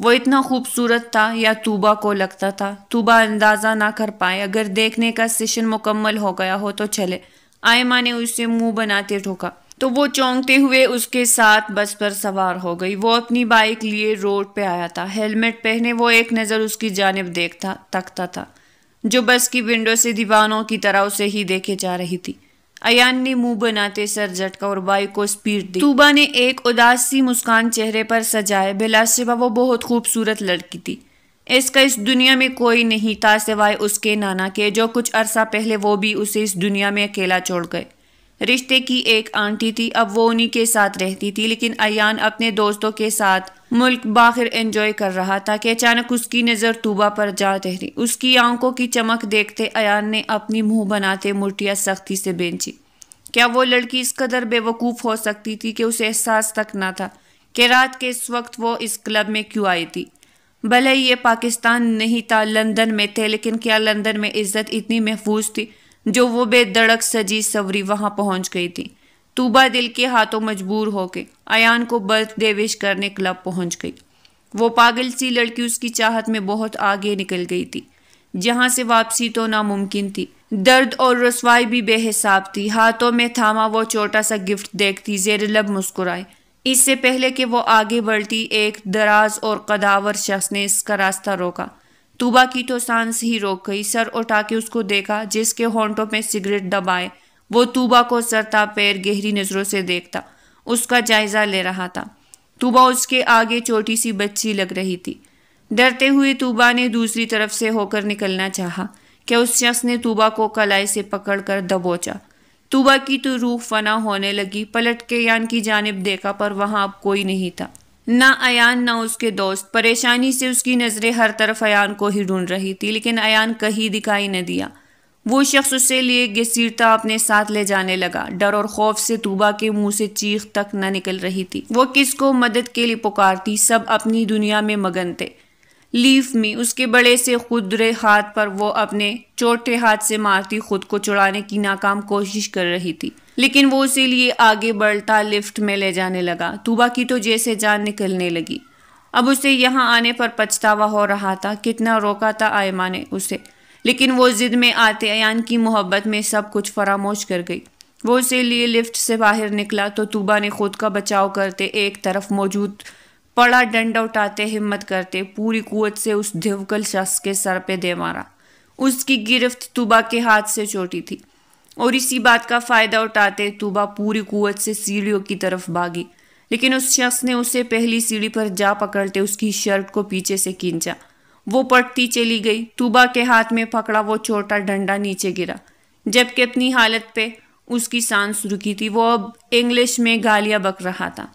وہ اتنا خوبصورت تھا یا طوبا کو لگتا تھا؟ طوبا اندازہ نہ کر پائے۔ اگر دیکھنے کا سیشن مکمل ہو گیا ہو تو چلے، آئمہ نے اسے منہ بناتے ٹھوکا تو وہ چونکتے ہوئے اس کے ساتھ بس پر سوار ہو گئی۔ وہ اپنی بائک لیے روڈ پہ آیا تھا، ہیلمٹ پہنے وہ ایک نظر اس کی جانب دیکھتا تکتا تھا جو بس کی ونڈو سے دیوانوں کی طرح اسے ہی دیکھے جا رہی تھی۔ ایان نے منہ بناتے سر جھٹکا اور بائک کو سپیڈ دی۔ طوبا نے ایک اداس سی مسکان چہرے پر سجائے۔ بلا شبہ وہ بہت خوبصورت لڑکی تھی، اس کا اس دنیا میں کوئی نہیں تھا سوائے اس کے نانا کے، جو کچھ عرصہ پہلے وہ بھی اسے اس دنیا میں اکیلا چھوڑ گئے۔ رشتے کی ایک آنٹی تھی، اب وہ انہی کے ساتھ رہتی تھی، لیکن ایان اپنے دوستوں کے ساتھ ملک باہر انجوائے کر رہا تھا کہ اچانک اس کی نظر طوبا پر جا ٹھہری۔ اس کی آنکھوں کی چمک دیکھتے ایان نے اپنی منہ بناتے مٹھیاں سختی سے بھینچی۔ کیا وہ لڑکی اس قدر بے وقوف ہو سکتی تھی کہ اسے احساس تک نہ تھا کہ رات کے اس وقت وہ اس کلب میں کیوں آئی تھی؟ بھلے یہ پاکستان نہیں تھا، لندن میں تھے، لیکن کیا لندن میں عزت اتنی محفوظ تھی جو وہ بے دڑک سجی سوری وہاں پہنچ گئی تھی؟ طوبا دل کے ہاتھوں مجبور ہو کے ایان کو برتھ ڈے وش کرنے کلب پہنچ گئی۔ وہ پاگل سی لڑکی اس کی چاہت میں بہت آگے نکل گئی تھی، جہاں سے واپسی تو ناممکن تھی۔ درد اور رسوائی بھی بے حساب تھی۔ ہاتھوں میں تھاما وہ چھوٹا سا گفٹ دیکھتی زیر لب مسکرائے۔ اس سے پہلے کہ وہ آگے بڑھتی ایک دراز اور قداور شخص نے اس کا راستہ روکا۔ طوبا کی تو سانس ہی روک گئی۔ سر اٹھا کے اس کو دیکھا جس کے ہونٹوں میں سگریٹ دبائے وہ طوبا کو سر تا پیر گہری نظروں سے دیکھتا اس کا جائزہ لے رہا تھا۔ طوبا اس کے آگے چھوٹی سی بچی لگ رہی تھی۔ ڈرتے ہوئے طوبا نے دوسری طرف سے ہو کر نکلنا چاہا کہ اس شخص نے طوبا کو کلائی سے پکڑ کر دبوچا۔ طوبا کی تو روح فنا ہونے لگی۔ پلٹ کے ایان کی جانب دیکھا پر وہاں اب کوئی نہیں تھا، نہ ایان نہ اس کے دوست۔ پریشانی سے اس کی نظریں ہر طرف ایان کو ہی ڈھونڈ رہی تھی، لیکن ایان کہیں دکھائی نہ دیا۔ وہ شخص اسے لیے گھسیٹتا اپنے ساتھ لے جانے لگا۔ ڈر اور خوف سے طوبا کے منہ سے چیخ تک نہ نکل رہی تھی۔ وہ کس کو مدد کے لیے پکارتی؟ سب اپنی دنیا میں مگن تھے، لیف می، اس کے بڑے سے خودرے ہاتھ پر وہ اپنے چھوٹے ہاتھ سے مارتی خود کو چھڑانے کی ناکام کوشش کر رہی تھی، لیکن وہ اسی لیے آگے بڑھتا لفٹ میں لے جانے لگا۔ طوبا کی تو جیسے جان نکلنے لگی۔ اب اسے یہاں آنے پر پچھتاوا ہو رہا تھا، کتنا روکا تھا آئمہ نے اسے، لیکن وہ ضد میں آتے ایان کی محبت میں سب کچھ فراموش کر گئی۔ وہ اسے لیے لفٹ سے باہر نکلا تو طوبا نے خود کا بچاؤ کرتے ایک طرف موجود پڑا ڈنڈا اٹھاتے ہمت کرتے پوری قوت سے اس دھوکل شخص کے سر پہ دے مارا۔ اس کی گرفت طوبا کے ہاتھ سے چھوٹی تھی اور اسی بات کا فائدہ اٹھاتے طوبا پوری قوت سے سیڑھیوں کی طرف بھاگی، لیکن اس شخص نے اسے پہلی سیڑھی پر جا پکڑتے اس کی شرٹ کو پیچھے سے کھینچا۔ وہ پڑتی چلی گئی۔ طوبا کے ہاتھ میں پکڑا وہ چھوٹا ڈنڈا نیچے گرا، جبکہ اپنی حالت پہ اس کی سانس رکی تھی۔ وہ اب انگلش میں گالیاں بک رہا تھا۔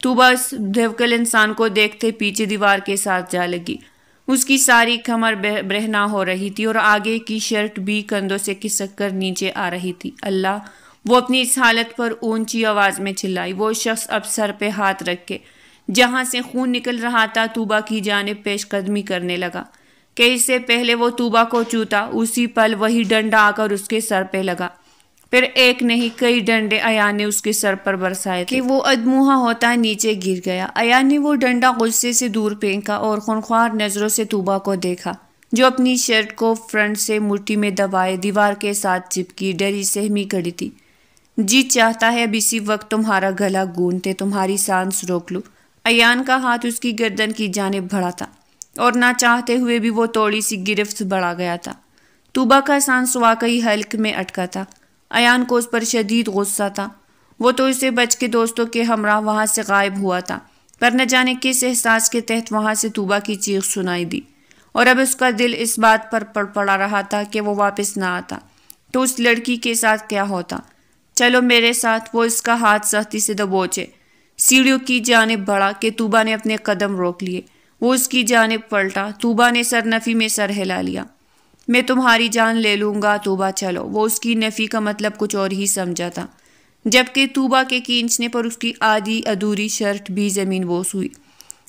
طوبا اس دھوکل انسان کو دیکھتے پیچھے دیوار کے ساتھ جا لگی۔ اس کی ساری کمر برہنہ ہو رہی تھی اور آگے کی شرٹ بھی کندھوں سے کھسک کر نیچے آ رہی تھی۔ اللہ! وہ اپنی اس حالت پر اونچی آواز میں چلائی۔ وہ شخص اب سر پہ ہاتھ رکھ کے جہاں سے خون نکل رہا تھا طوبا کی جانب پیش قدمی کرنے لگا کہ اس سے پہلے وہ طوبا کو چھوتا اسی پل وہی ڈنڈا آ کر اس کے سر پہ لگا۔ پھر ایک نہیں کئی ڈنڈے ایان نے اس کے سر پر برسائے کہ وہ ادموہا ہوتا نیچے گر گیا۔ ایان نے وہ ڈنڈا غصے سے دور پھینکا اور خونخوار نظروں سے طوبا کو دیکھا جو اپنی شرٹ کو فرنٹ سے مٹھی میں دبائے دیوار کے ساتھ چپکی ڈری سہمی کھڑی تھی۔ جی چاہتا ہے اب اسی وقت تمہارا گلا گھونٹے تمہاری سانس روک لوں۔ ایان کا ہاتھ اس کی گردن کی جانب بڑھا تھا اور نہ چاہتے ہوئے بھی وہ تھوڑی سی گرفت بڑھا گیا تھا۔ طوبا کا سانس واقعی حلق میں اٹکا تھا۔ ایان کو اس پر شدید غصہ تھا۔ وہ تو اسے بچ کے دوستوں کے ہمراہ وہاں سے غائب ہوا تھا، پر نہ جانے کس احساس کے تحت وہاں سے طوبا کی چیخ سنائی دی، اور اب اس کا دل اس بات پر پڑا رہا تھا کہ وہ واپس نہ آتا تو اس لڑکی کے ساتھ کیا ہوتا۔ چلو میرے ساتھ۔ وہ اس کا ہاتھ سختی سے دبوچے سیڑھیوں کی جانب بڑھا کہ طوبا نے اپنے قدم روک لیے۔ وہ اس کی جانب پلٹا۔ طوبا نے سر نفی میں سر ہلا لیا۔ میں تمہاری جان لے لوں گا طوبا چلو۔ وہ اس کی نفی کا مطلب کچھ اور ہی سمجھا تھا، جبکہ طوبا کے کھینچنے پر اس کی آدھی ادھوری شرٹ بھی زمین بوس ہوئی،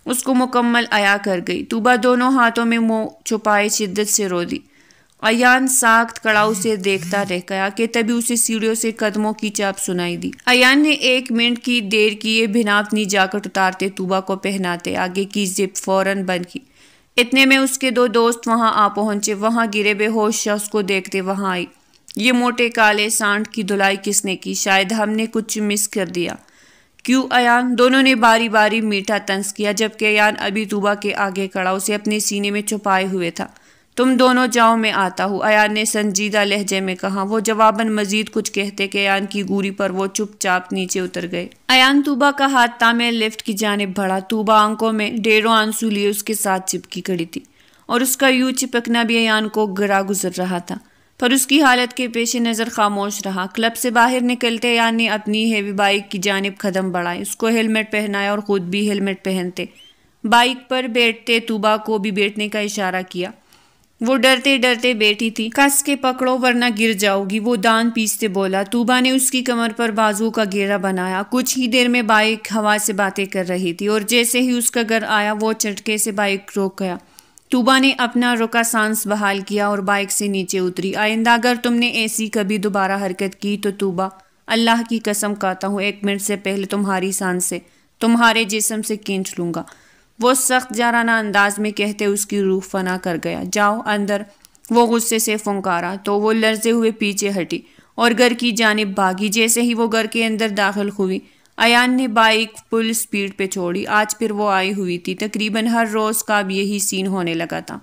اس کو مکمل عیا کر گئی۔ طوبا دونوں ہاتھوں میں منہ چھپائے شدت سے رو دی۔ ایان ساکت کڑا اسے دیکھتا رہ گیا کہ تبھی اسے سیڑھیوں سے قدموں کی چاپ سنائی دی۔ ایان نے 1 منٹ کی دیر کیے بنا اپنی جاکٹ اتارتے طوبا کو پہناتے آگے کی زپ فوراً بند کی۔ اتنے میں اس کے 2 دوست وہاں آ پہنچے۔ وہاں گرے بے ہوش شخص کو دیکھتے وہاں آئی۔ یہ موٹے کالے سانٹ کی دھلائی کس نے کی؟ شاید ہم نے کچھ مس کر دیا۔ کیوں ایان؟ دونوں نے باری باری میٹھا طنز کیا، جبکہ ایان ابھی طوبا کے آگے کھڑا اسے اپنے سینے میں چھپائے ہوئے تھا۔ تم دونوں جاؤ میں آتا ہوں، ایان نے سنجیدہ لہجے میں کہا۔ وہ جواباً مزید کچھ کہتے کہ ایان کی گوری پر وہ چپ چاپ نیچے اتر گئے۔ ایان طوبا کا ہاتھ تامے لفٹ کی جانب بڑھا۔ طوبا آنکھوں میں ڈھیروں آنسو لیے اس کے ساتھ چپکی کھڑی تھی اور اس کا یوں چپکنا بھی ایان کو گرا گزر رہا تھا، پر اس کی حالت کے پیش نظر خاموش رہا۔ کلب سے باہر نکلتے ایان نے اپنی ہیوی بائک کی جانب قدم بڑھائے، اس کو ہیلمٹ پہنایا اور خود بھی ہیلمٹ پہنتے بائک پر بیٹھتے طوبا کو بھی بیٹھنے کا اشارہ کیا۔ وہ ڈرتے ڈرتے بیٹھی تھی۔ کس کے پکڑو ورنہ گر جاؤ گی، وہ دان پیستے بولا۔ طوبا نے اس کی کمر پر بازو کا گھیرا بنایا۔ کچھ ہی دیر میں بائک ہوا سے باتیں کر رہی تھی اور جیسے ہی اس کا گھر آیا وہ چٹکے سے بائک روک گیا۔ طوبا نے اپنا رکا سانس بحال کیا اور بائک سے نیچے اتری۔ آئندہ اگر تم نے ایسی کبھی دوبارہ حرکت کی تو طوبا، اللہ کی قسم کھاتا ہوں 1 منٹ سے پہلے تمہاری سانس سے تمہارے جسم سے کھینچ لوں گا، وہ سخت جارحانہ انداز میں کہتے اس کی روح فنا کر گیا۔ جاؤ اندر، وہ غصے سے پھنکارا تو وہ لرزے ہوئے پیچھے ہٹی اور گھر کی جانب بھاگی۔ جیسے ہی وہ گھر کے اندر داخل ہوئی ایان نے بائک فل سپیڈ پہ چھوڑی۔ آج پھر وہ آئی ہوئی تھی۔ تقریباً ہر روز کا اب یہی سین ہونے لگا تھا۔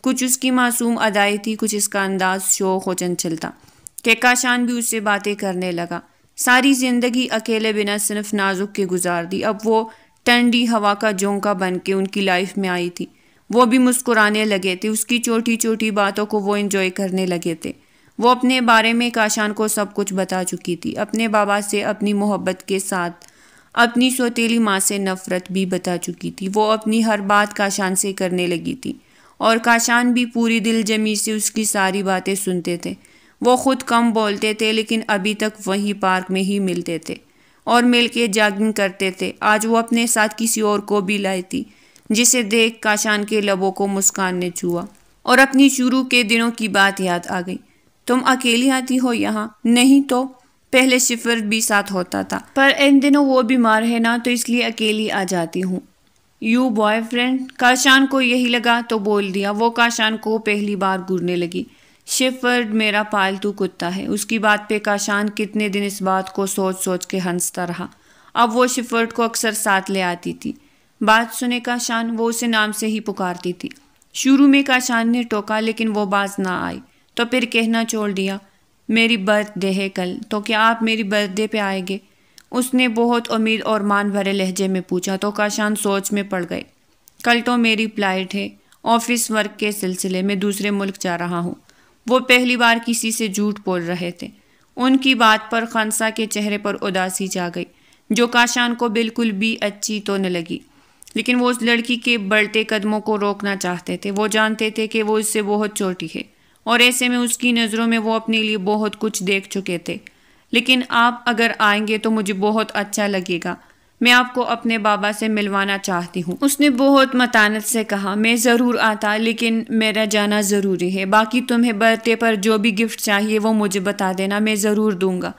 کچھ اس کی معصوم ادائی تھی، کچھ اس کا انداز شوخ و چنچل تھا کہ کاشان بھی اس سے باتیں کرنے لگا۔ ساری زندگی اکیلے بنا صنف نازک کے گزار دی، اب وہ ٹھنڈی ہوا کا جھونکا بن کے ان کی لائف میں آئی تھی۔ وہ بھی مسکرانے لگے تھے، اس کی چھوٹی چھوٹی باتوں کو وہ انجوائے کرنے لگے تھے۔ وہ اپنے بارے میں کاشان کو سب کچھ بتا چکی تھی، اپنے بابا سے اپنی محبت کے ساتھ اپنی سوتیلی ماں سے نفرت بھی بتا چکی تھی۔ وہ اپنی ہر بات کاشان سے کرنے لگی تھی اور کاشان بھی پوری دل جمی سے اس کی ساری باتیں سنتے تھے۔ وہ خود کم بولتے تھے لیکن ابھی تک وہی پارک میں ہی ملتے تھے اور مل کے جاگنگ کرتے تھے۔ آج وہ اپنے ساتھ کسی اور کو بھی لائی تھی جسے دیکھ کاشان کے لبوں کو مسکان نے چھوا اور اپنی شروع کے دنوں کی بات یاد آ گئی۔ تم اکیلی آتی ہو یہاں؟ نہیں تو پہلے شفرد بھی ساتھ ہوتا تھا، پر ان دنوں وہ بیمار ہے نا، تو اس لیے اکیلی آ جاتی ہوں۔ You boy friend? کاشان کو یہی لگا تو بول دیا۔ وہ کاشان کو پہلی بار گھورنے لگی۔ شفرد میرا پالتو کتا ہے۔ اس کی بات پہ کاشان کتنے دن اس بات کو سوچ سوچ کے ہنستا رہا۔ اب وہ شفرد کو اکثر ساتھ لے آتی تھی۔ بات سنے کاشان، وہ اسے نام سے ہی پکارتی تھی۔ شروع میں کاشان نے ٹوکا لیکن وہ باز نہ آئی، تو پھر کہنا چھوڑ دیا، میری برتھ ڈے ہے کل، تو کیا آپ میری برتھ ڈے پہ آئیں گے؟ اس نے بہت امید اور مان بھرے لہجے میں پوچھا تو کاشان سوچ میں پڑ گئے۔ کل تو میری فلائٹ ہے، آفس ورک کے سلسلے میں دوسرے ملک جا رہا ہوں۔ وہ پہلی بار کسی سے جھوٹ بول رہے تھے۔ ان کی بات پر خنسا کے چہرے پر اداسی چھا گئی، جو کاشان کو بالکل بھی اچھی تو نہ لگی، لیکن وہ اس لڑکی کے بڑھتے قدموں کو روکنا چاہتے تھے۔ وہ جانتے تھے کہ وہ اس سے بہت چھوٹی ہے اور ایسے میں اس کی نظروں میں وہ اپنے لیے بہت کچھ دیکھ چکے تھے۔ لیکن آپ اگر آئیں گے تو مجھے بہت اچھا لگے گا، میں آپ کو اپنے بابا سے ملوانا چاہتی ہوں۔ اس نے بہت متانت سے کہا، میں ضرور آتا، لیکن میرا جانا ضروری ہے۔ باقی تمہیں برتھ ڈے پر جو بھی گفٹ چاہیے وہ مجھے بتا دینا، میں ضرور دوں گا۔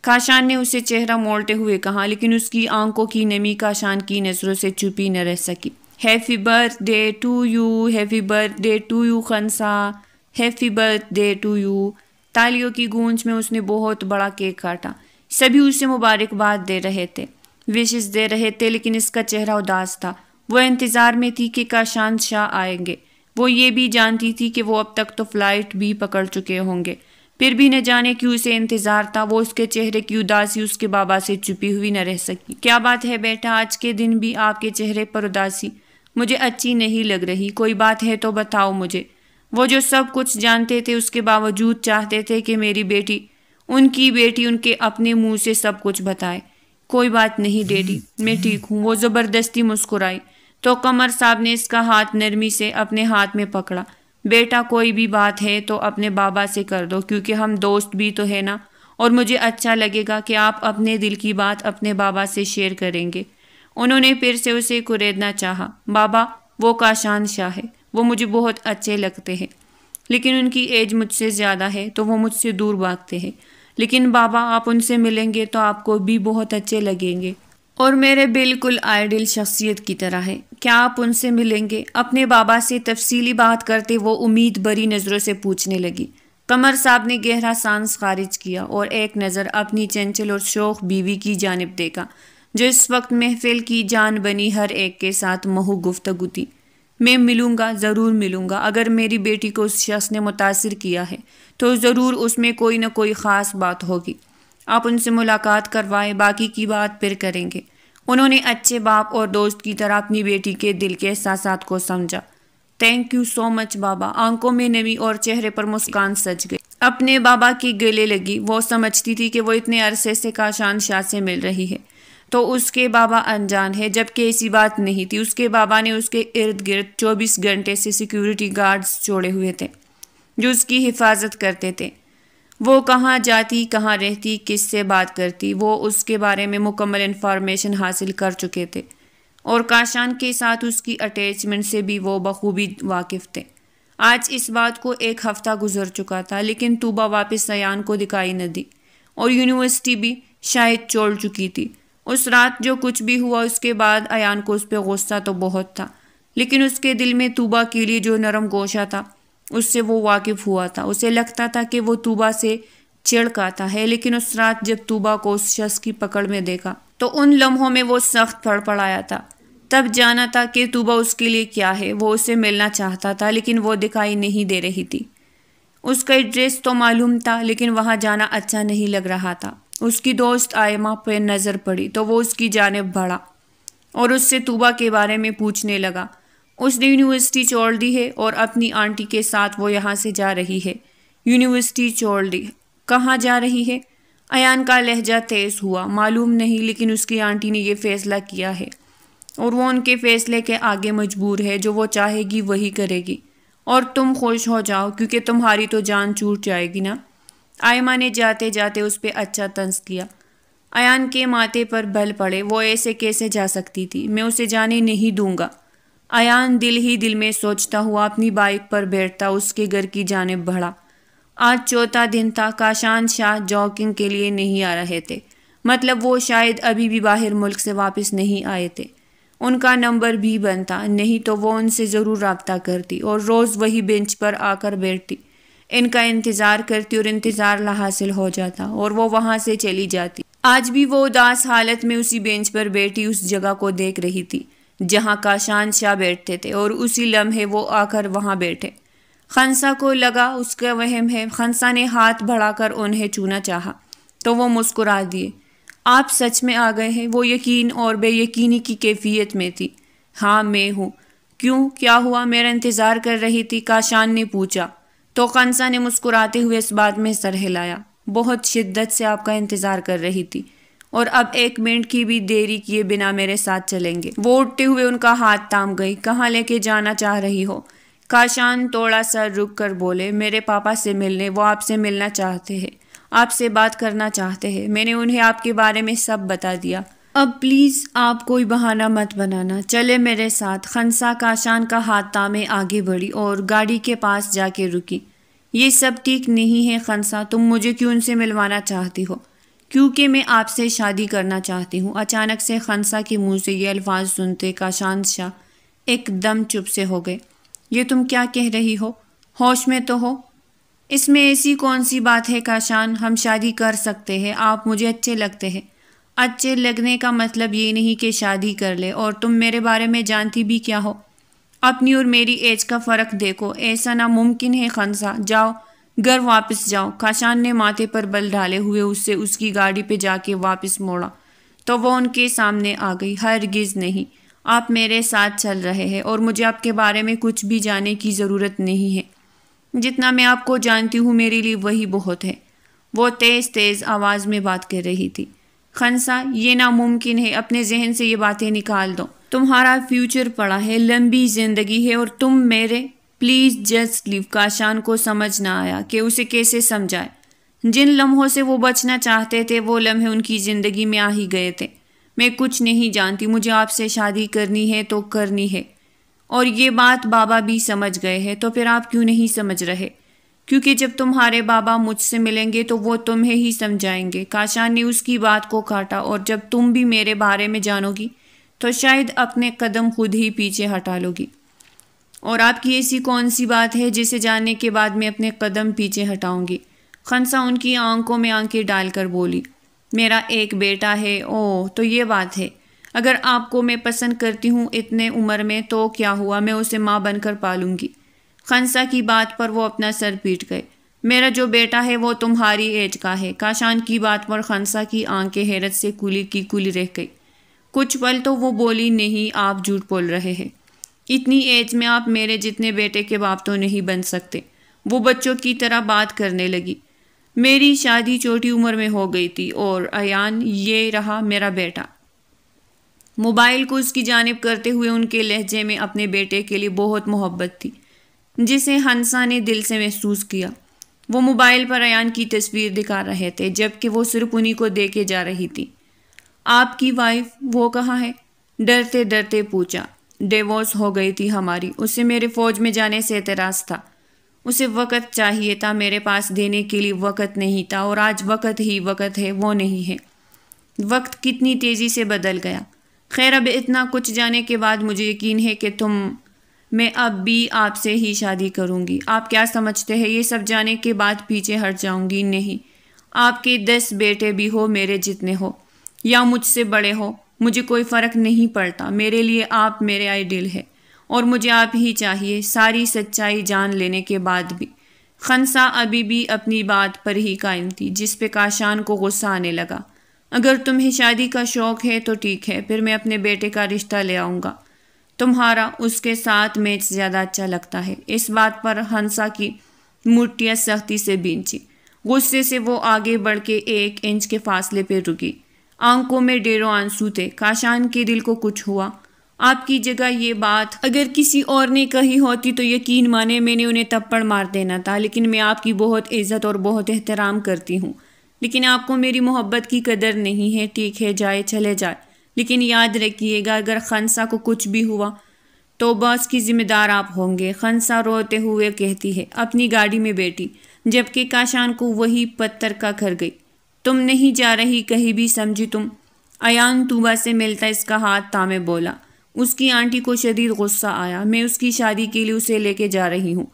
کاشان نے اسے چہرہ موڑتے ہوئے کہا، لیکن اس کی آنکھوں کی نمی کاشان کی نظروں سے چھپی نہ رہ سکی۔ Happy birthday to you, happy birthday to you Khansa, happy birthday to you. تالیوں کی گونج میں اس نے بہت بڑا کیک کاٹا۔ سبھی اسے مبارکباد دے رہے تھے، وشز دے رہے تھے، لیکن اس کا چہرہ اداس تھا۔ وہ انتظار میں تھی کہ کاشان شاہ آئیں گے۔ وہ یہ بھی جانتی تھی کہ وہ اب تک تو فلائٹ بھی پکڑ چکے ہوں گے، پھر بھی نہ جانے کیوں اسے انتظار تھا۔ وہ اس کے چہرے کی اداسی اس کے بابا سے چھپی ہوئی نہ رہ سکی۔ کیا بات ہے بیٹا، آج کے دن بھی آپ کے چہرے پر اداسی مجھے اچھی نہیں لگ رہی، کوئی بات ہے تو بتاؤ مجھے۔ وہ جو سب کچھ جانتے تھے اس کے باوجود چاہتے تھے کہ میری بیٹی، ان کی بیٹی، ان کے اپنے منہ سے سب کچھ بتائے۔ کوئی بات نہیں ڈیڈی، میں ٹھیک ہوں۔ وہ زبردستی مسکرائی تو قمر صاحب نے اس کا ہاتھ نرمی سے اپنے ہاتھ میں پکڑا۔ بیٹا کوئی بھی بات ہے تو اپنے بابا سے کر دو، کیونکہ ہم دوست بھی تو ہے نا، اور مجھے اچھا لگے گا کہ آپ اپنے دل کی بات اپنے بابا سے شیئر کریں گے۔ انہوں نے پھر سے اسے کریدنا چاہا۔ بابا، وہ کاشان شاہ ہے، وہ مجھے بہت اچھے لگتے ہیں، لیکن ان کی ایج مجھ سے زیادہ ہے تو وہ مجھ سے دور بھاگتے ہیں۔ لیکن بابا، آپ ان سے ملیں گے تو آپ کو بھی بہت اچھے لگیں گے، اور میرے بالکل آئیڈل شخصیت کی طرح ہے۔ کیا آپ ان سے ملیں گے؟ اپنے بابا سے تفصیلی بات کرتے وہ امید بھری نظروں سے پوچھنے لگی۔ قمر صاحب نے گہرا سانس خارج کیا اور ایک نظر اپنی چنچل اور شوخ بیوی کی جانب دیکھا، جو اس وقت محفل کی جان بنی ہر ایک کے ساتھ محو گفتگو تھی۔ میں ملوں گا، ضرور ملوں گا۔ اگر میری بیٹی کو اس شخص نے متاثر کیا ہے تو ضرور اس میں کوئی نہ کوئی خاص بات ہوگی۔ آپ ان سے ملاقات کروائیں، باقی کی بات پھر کریں گے۔ انہوں نے اچھے باپ اور دوست کی طرح اپنی بیٹی کے دل کے احساسات کو سمجھا۔ تھینک یو سو مچ بابا۔ آنکھوں میں نمی اور چہرے پر مسکان سج گئی۔ اپنے بابا کی گلے لگی۔ وہ سمجھتی تھی کہ وہ اتنے عرصے سے کاشان شاہ سے مل رہی ہے تو اس کے بابا انجان ہے، جبکہ ایسی بات نہیں تھی۔ اس کے بابا نے اس کے ارد گرد 24 گھنٹے سے سیکیورٹی گارڈز چھوڑے ہوئے تھے جو اس کی حفاظت کرتے تھے۔ وہ کہاں جاتی، کہاں رہتی، کس سے بات کرتی، وہ اس کے بارے میں مکمل انفارمیشن حاصل کر چکے تھے، اور کاشان کے ساتھ اس کی اٹیچمنٹ سے بھی وہ بخوبی واقف تھے۔ آج اس بات کو 1 ہفتہ گزر چکا تھا، لیکن طوبہ واپس ایان کو دکھائی نہ دی، اور یونیورسٹی بھی شاید چھوڑ چکی تھی۔ اس رات جو کچھ بھی ہوا اس کے بعد ایان کو اس پہ غصہ تو بہت تھا، لیکن اس کے دل میں طوبہ کے لیے جو نرم گوشہ تھا اس سے وہ واقف ہوا تھا۔ اسے لگتا تھا کہ وہ طوبہ سے چڑکاتا ہے، لیکن اس رات جب طوبہ کو اس شخص کی پکڑ میں دیکھا تو ان لمحوں میں وہ سخت پڑپڑایا تھا۔ تب جانا تھا کہ طوبہ اس کے لیے کیا ہے۔ وہ اسے ملنا چاہتا تھا، لیکن وہ دکھائی نہیں دے رہی تھی۔ اس کا ایڈریس تو معلوم تھا، لیکن وہاں جانا اچھا نہیں لگ رہا تھا۔ اس کی دوست آئمہ پہ نظر پڑی تو وہ اس کی جانب بڑھا اور اس سے طوبہ کے بارے میں پوچھنے لگا۔ اس نے یونیورسٹی چھوڑ دی ہے اور اپنی آنٹی کے ساتھ وہ یہاں سے جا رہی ہے۔ یونیورسٹی چھوڑ دی؟ کہاں جا رہی ہے؟ ایان کا لہجہ تیز ہوا۔ معلوم نہیں، لیکن اس کی آنٹی نے یہ فیصلہ کیا ہے اور وہ ان کے فیصلے کے آگے مجبور ہے۔ جو وہ چاہے گی وہی کرے گی، اور تم خوش ہو جاؤ کیونکہ تمہاری تو جان چھوٹ جائے گی نا۔ آئمہ نے جاتے جاتے اس پہ اچھا طنز کیا۔ ایان کے ماتھے پر بل پڑے۔ وہ ایسے کیسے جا سکتی تھی؟ میں اسے جانے نہیں دوں گا۔ ایان دل ہی دل میں سوچتا ہوا اپنی بائک پر بیٹھتا اس کے گھر کی جانب بڑھا۔ آج چوتھا دن تھا، کاشان شاہ جاگنگ کے لیے نہیں آ رہے تھے، مطلب وہ شاید ابھی بھی باہر ملک سے واپس نہیں آئے تھے۔ ان کا نمبر بھی بند تھا، نہیں تو وہ ان سے ضرور رابطہ کرتی اور روز وہی بینچ پر آ کر بیٹھتی، ان کا انتظار کرتی اور انتظار لاحاصل ہو جاتا اور وہ وہاں سے چلی جاتی۔ آج بھی وہ اداس حالت میں اسی بینچ پر بیٹھی اس جگہ کو دیکھ رہی تھی جہاں کاشان شاہ بیٹھتے تھے، اور اسی لمحے وہ آ کر وہاں بیٹھے۔ خنسا کو لگا اس کا وہم ہے۔ خنسا نے ہاتھ بڑھا کر انہیں چھونا چاہا تو وہ مسکرا دیے۔ آپ سچ میں آ گئے ہیں؟ وہ یقین اور بے یقینی کی کیفیت میں تھی۔ ہاں میں ہوں۔ کیوں، کیا ہوا؟ میرا انتظار کر رہی تھی؟ کاشان نے پوچھا تو خنسا نے مسکراتے ہوئے اس بات میں سر ہلایا۔ بہت شدت سے آپ کا انتظار کر رہی تھی، اور اب 1 منٹ کی بھی دیری کیے بنا میرے ساتھ چلیں گے؟ وہ اٹھتے ہوئے ان کا ہاتھ تھام گئی۔ کہاں لے کے جانا چاہ رہی ہو؟ کاشان تھوڑا سا رک کر بولے، میرے پاپا سے ملنے۔ وہ آپ سے ملنا چاہتے ہیں، آپ سے بات کرنا چاہتے ہیں۔ میں نے انہیں آپ کے بارے میں سب بتا دیا۔ اب پلیز آپ کوئی بہانہ مت بنانا، چلے میرے ساتھ۔ خنسا کاشان کا ہاتھ تھامے آگے بڑھی اور گاڑی کے پاس جا کے رکی۔ یہ سب ٹھیک نہیں ہے خنسا، تم مجھے کیوں ان سے ملوانا چاہتی ہو؟ کیونکہ میں آپ سے شادی کرنا چاہتی ہوں۔ اچانک سے خنسا کے منہ سے یہ الفاظ سنتے کاشان شاہ ایک دم چپ سے ہو گئے۔ یہ تم کیا کہہ رہی ہو؟ ہوش میں تو ہو؟ اس میں ایسی کون سی بات ہے کاشان؟ ہم شادی کر سکتے ہیں، آپ مجھے اچھے لگتے ہیں۔ اچھے لگنے کا مطلب یہ نہیں کہ شادی کر لے، اور تم میرے بارے میں جانتی بھی کیا ہو؟ اپنی اور میری ایج کا فرق دیکھو، ایسا ناممکن ہے خنسا، جاؤ گھر واپس جاؤ۔ کاشان نے ماتھے پر بل ڈالے ہوئے اسے اس کی گاڑی پہ جا کے واپس موڑا تو وہ ان کے سامنے آ گئی۔ ہرگز نہیں، آپ میرے ساتھ چل رہے ہیں اور مجھے آپ کے بارے میں کچھ بھی جاننے کی ضرورت نہیں ہے۔ جتنا میں آپ کو جانتی ہوں میرے لیے وہی بہت ہے۔ وہ تیز تیز آواز میں بات کر رہی تھی۔ خنسا، یہ ناممکن ہے، اپنے ذہن سے یہ باتیں نکال دو۔ تمہارا فیوچر پڑا ہے، لمبی زندگی ہے، اور تم میرے… پلیز جسٹ لیو۔ کاشان کو سمجھ نہ آیا کہ اسے کیسے سمجھائے۔ جن لمحوں سے وہ بچنا چاہتے تھے وہ لمحے ان کی زندگی میں آ ہی گئے تھے۔ میں کچھ نہیں جانتی، مجھے آپ سے شادی کرنی ہے تو کرنی ہے، اور یہ بات بابا بھی سمجھ گئے ہیں، تو پھر آپ کیوں نہیں سمجھ رہے؟ کیونکہ جب تمہارے بابا مجھ سے ملیں گے تو وہ تمہیں ہی سمجھائیں گے۔ کاشان نے اس کی بات کو کاٹا، اور جب تم بھی میرے بارے میں جانو گی تو شاید اپنے قدم خود ہی پیچھے ہٹا لو گی۔ اور آپ کی ایسی کون سی بات ہے جسے جاننے کے بعد میں اپنے قدم پیچھے ہٹاؤں گی؟ خنسا ان کی آنکھوں میں آنکھیں ڈال کر بولی، میرا ایک بیٹا ہے۔ اوہ، تو یہ بات ہے۔ اگر آپ کو میں پسند کرتی ہوں اتنے عمر میں تو کیا ہوا، میں اسے ماں بن کر پالوں گی۔ خنسا کی بات پر وہ اپنا سر پیٹ گئے۔ میرا جو بیٹا ہے وہ تمہاری ایج کا ہے۔ کاشان کی بات پر خنسا کی آنکھیں حیرت سے کھلی کی کھلی رہ گئی۔ کچھ پل تو وہ بولی، نہیں، آپ جھوٹ بول رہے ہیں، اتنی ایج میں آپ میرے جتنے بیٹے کے باپ تو نہیں بن سکتے۔ وہ بچوں کی طرح بات کرنے لگی۔ میری شادی چھوٹی عمر میں ہو گئی تھی، اور ایان یہ رہا میرا بیٹا۔ موبائل کو اس کی جانب کرتے ہوئے ان کے لہجے میں اپنے بیٹے کے لیے بہت محبت تھی، جسے ہنسا نے دل سے محسوس کیا۔ وہ موبائل پر ایان کی تصویر دکھا رہے تھے جبکہ وہ صرف انہی کو دیکھے جا رہی تھی۔ آپ کی وائف وہ کہاں ہے؟ ڈرتے ڈرتے پوچھا۔ ڈیورس ہو گئی تھی ہماری، اسے میرے فوج میں جانے سے اعتراض تھا۔ اسے وقت چاہیے تھا، میرے پاس دینے کے لیے وقت نہیں تھا، اور آج وقت ہی وقت ہے، وہ نہیں ہے۔ وقت کتنی تیزی سے بدل گیا۔ خیر، اب اتنا کچھ جانے کے بعد مجھے یقین ہے کہ میں اب بھی آپ سے ہی شادی کروں گی۔ آپ کیا سمجھتے ہیں یہ سب جانے کے بعد پیچھے ہٹ جاؤں گی؟ نہیں، آپ کے 10 بیٹے بھی ہو میرے جتنے ہو یا مجھ سے بڑے ہو، مجھے کوئی فرق نہیں پڑتا۔ میرے لیے آپ میرے آئیڈیل ہے، اور مجھے آپ ہی چاہیے، ساری سچائی جان لینے کے بعد بھی۔ خنسا ابھی بھی اپنی بات پر ہی قائم تھی، جس پہ کاشان کو غصہ آنے لگا۔ اگر تمہیں شادی کا شوق ہے تو ٹھیک ہے، پھر میں اپنے بیٹے کا رشتہ لے آؤں گا، تمہارا اس کے ساتھ میچ زیادہ اچھا لگتا ہے۔ اس بات پر ہنسا کی مٹھیاں سختی سے بھینچی۔ غصے سے وہ آگے بڑھ کے 1 انچ کے فاصلے پہ رکی۔ آنکھوں میں ڈیروں آنسو تھے۔ کاشان کے دل کو کچھ ہوا۔ آپ کی جگہ یہ بات اگر کسی اور نے کہی ہوتی تو یقین مانے میں نے انہیں تھپڑ مار دینا تھا، لیکن میں آپ کی بہت عزت اور بہت احترام کرتی ہوں، لیکن آپ کو میری محبت کی قدر نہیں ہے۔ ٹھیک ہے، جائے چلے جائے، لیکن یاد رکھیے گا اگر خنسا کو کچھ بھی ہوا تو باس کی ذمہ دار آپ ہوں گے، خنسا روتے ہوئے کہتی ہے، اپنی گاڑی میں بیٹھی، جبکہ کاشان کو وہی پتھر کا گھر گئی۔ تم نہیں جا رہی کہیں بھی، سمجھی تم؟ ایان طوبہ سے ملتا اس کا ہاتھ تھامے بولا۔ اس کی آنٹی کو شدید غصہ آیا۔ میں اس کی شادی کے لیے اسے لے کے جا رہی ہوں،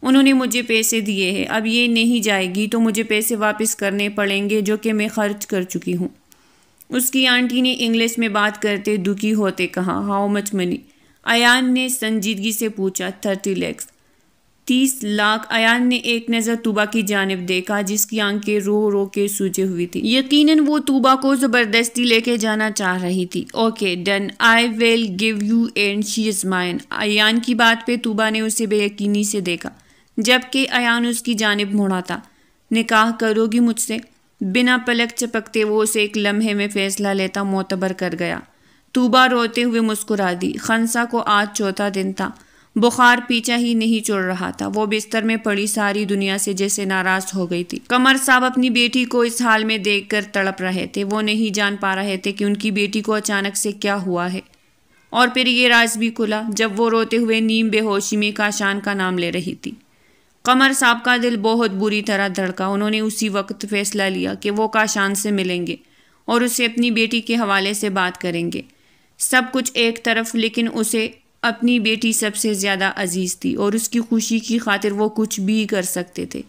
انہوں نے مجھے پیسے دیے ہیں، اب یہ نہیں جائے گی تو مجھے پیسے واپس کرنے پڑیں گے جو کہ میں خرچ کر چکی ہوں۔ اس کی آنٹی نے انگلش میں بات کرتے دکھی ہوتے کہا، ہاؤ مچ منی؟ ایان نے سنجیدگی سے پوچھا، 30 lakhs، 30 لاکھ۔ ایان نے ایک نظر طوبہ کی جانب دیکھا جس کی آنکھیں رو رو کے سوجے ہوئی تھی۔ یقیناً وہ طوبہ کو زبردستی لے کے جانا چاہ رہی تھی۔ Okay done, I will give you and she is mine. Ayaan کی بات پہ طوبہ نے اسے بے یقینی سے دیکھا، جبکہ ایان اس کی جانب مڑا تھا۔ نکاح کرو گی مجھ سے؟ بنا پلک چپکتے وہ اسے ایک لمحے میں فیصلہ لیتا معتبر کر گیا۔ طوبہ روتے ہوئے مسکرا دی۔ خنسا کو آج چوتھا دن تھا، بخار پیچھا ہی نہیں چھوڑ رہا تھا۔ وہ بستر میں پڑی ساری دنیا سے جیسے ناراض ہو گئی تھی۔ قمر صاحب اپنی بیٹی کو اس حال میں دیکھ کر تڑپ رہے تھے۔ وہ نہیں جان پا رہے تھے کہ ان کی بیٹی کو اچانک سے کیا ہوا ہے، اور پھر یہ راز بھی کھلا جب وہ روتے ہوئے نیم بے ہوشی میں کاشان کا نام لے رہی تھی۔ قمر صاحب کا دل بہت بری طرح دھڑکا۔ انہوں نے اسی وقت فیصلہ لیا کہ وہ کاشان سے ملیں گے اور اسے اپنی بیٹی کے حوالے سے بات کریں گے۔ سب کچھ ایک طرف، لیکن اسے اپنی بیٹی سب سے زیادہ عزیز تھی اور اس کی خوشی کی خاطر وہ کچھ بھی کر سکتے تھے۔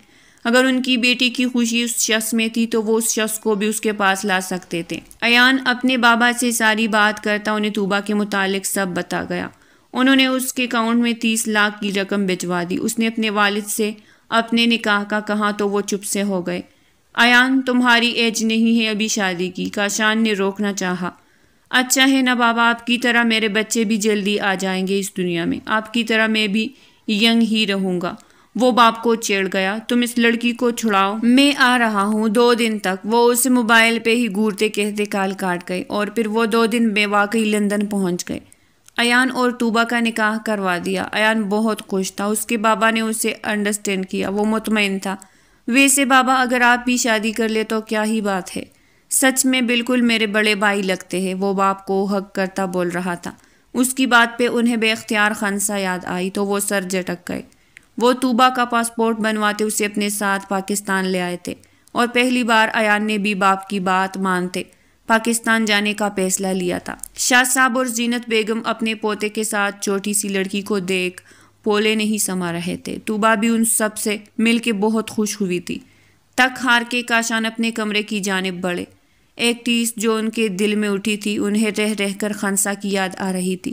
اگر ان کی بیٹی کی خوشی اس شخص میں تھی تو وہ اس شخص کو بھی اس کے پاس لا سکتے تھے۔ ایان اپنے بابا سے ساری بات کرتا انہیں طوبہ کے متعلق سب بتا گیا۔ انہوں نے اس کے اکاؤنٹ میں 30 لاکھ کی رقم بھجوا دی۔ اس نے اپنے والد سے اپنے نکاح کا کہا تو وہ چپ سے ہو گئے۔ ایان تمہاری ایج نہیں ہے ابھی شادی کی، کاشان نے روکنا چاہا۔ اچھا ہے نا بابا، آپ کی طرح میرے بچے بھی جلدی آ جائیں گے اس دنیا میں، آپ کی طرح میں بھی ینگ ہی رہوں گا۔ وہ باپ کو چیڑ گیا، تم اس لڑکی کو چھڑاؤ، میں آ رہا ہوں 2 دن تک۔ وہ اسے موبائل پہ ہی گھورتے کہتے کال کاٹ گئے اور پھر وہ 2 دن میں واقعی لندن پہنچ گئے۔ ایان اور طوبہ کا نکاح کروا دیا۔ ایان بہت خوش تھا، اس کے بابا نے اسے انڈرسٹینڈ کیا، وہ مطمئن تھا۔ ویسے بابا اگر آپ بھی شادی کر لے تو کیا ہی بات ہے، سچ میں بالکل میرے بڑے بھائی لگتے ہیں، وہ باپ کو حق کرتا بول رہا تھا۔ اس کی بات پہ انہیں بے اختیار خنسا یاد آئی تو وہ سر جھٹک گئے۔ وہ طوبہ کا پاسپورٹ بنواتے اسے اپنے ساتھ پاکستان لے آئے تھے اور پہلی بار ایان نے بھی باپ کی بات مانتے پاکستان جانے کا فیصلہ لیا تھا۔ شاہ صاحب اور زینت بیگم اپنے پوتے کے ساتھ چھوٹی سی لڑکی کو دیکھ پولے نہیں سما رہے تھے۔ طوبہ بھی ان سب سے مل کے بہت خوش ہوئی تھی۔ تک ہار کے کاشان اپنے کمرے کی جانب بڑھے۔ ایک ٹیس جو ان کے دل میں اٹھی تھی، انہیں رہ رہ کر خنسا کی یاد آ رہی تھی۔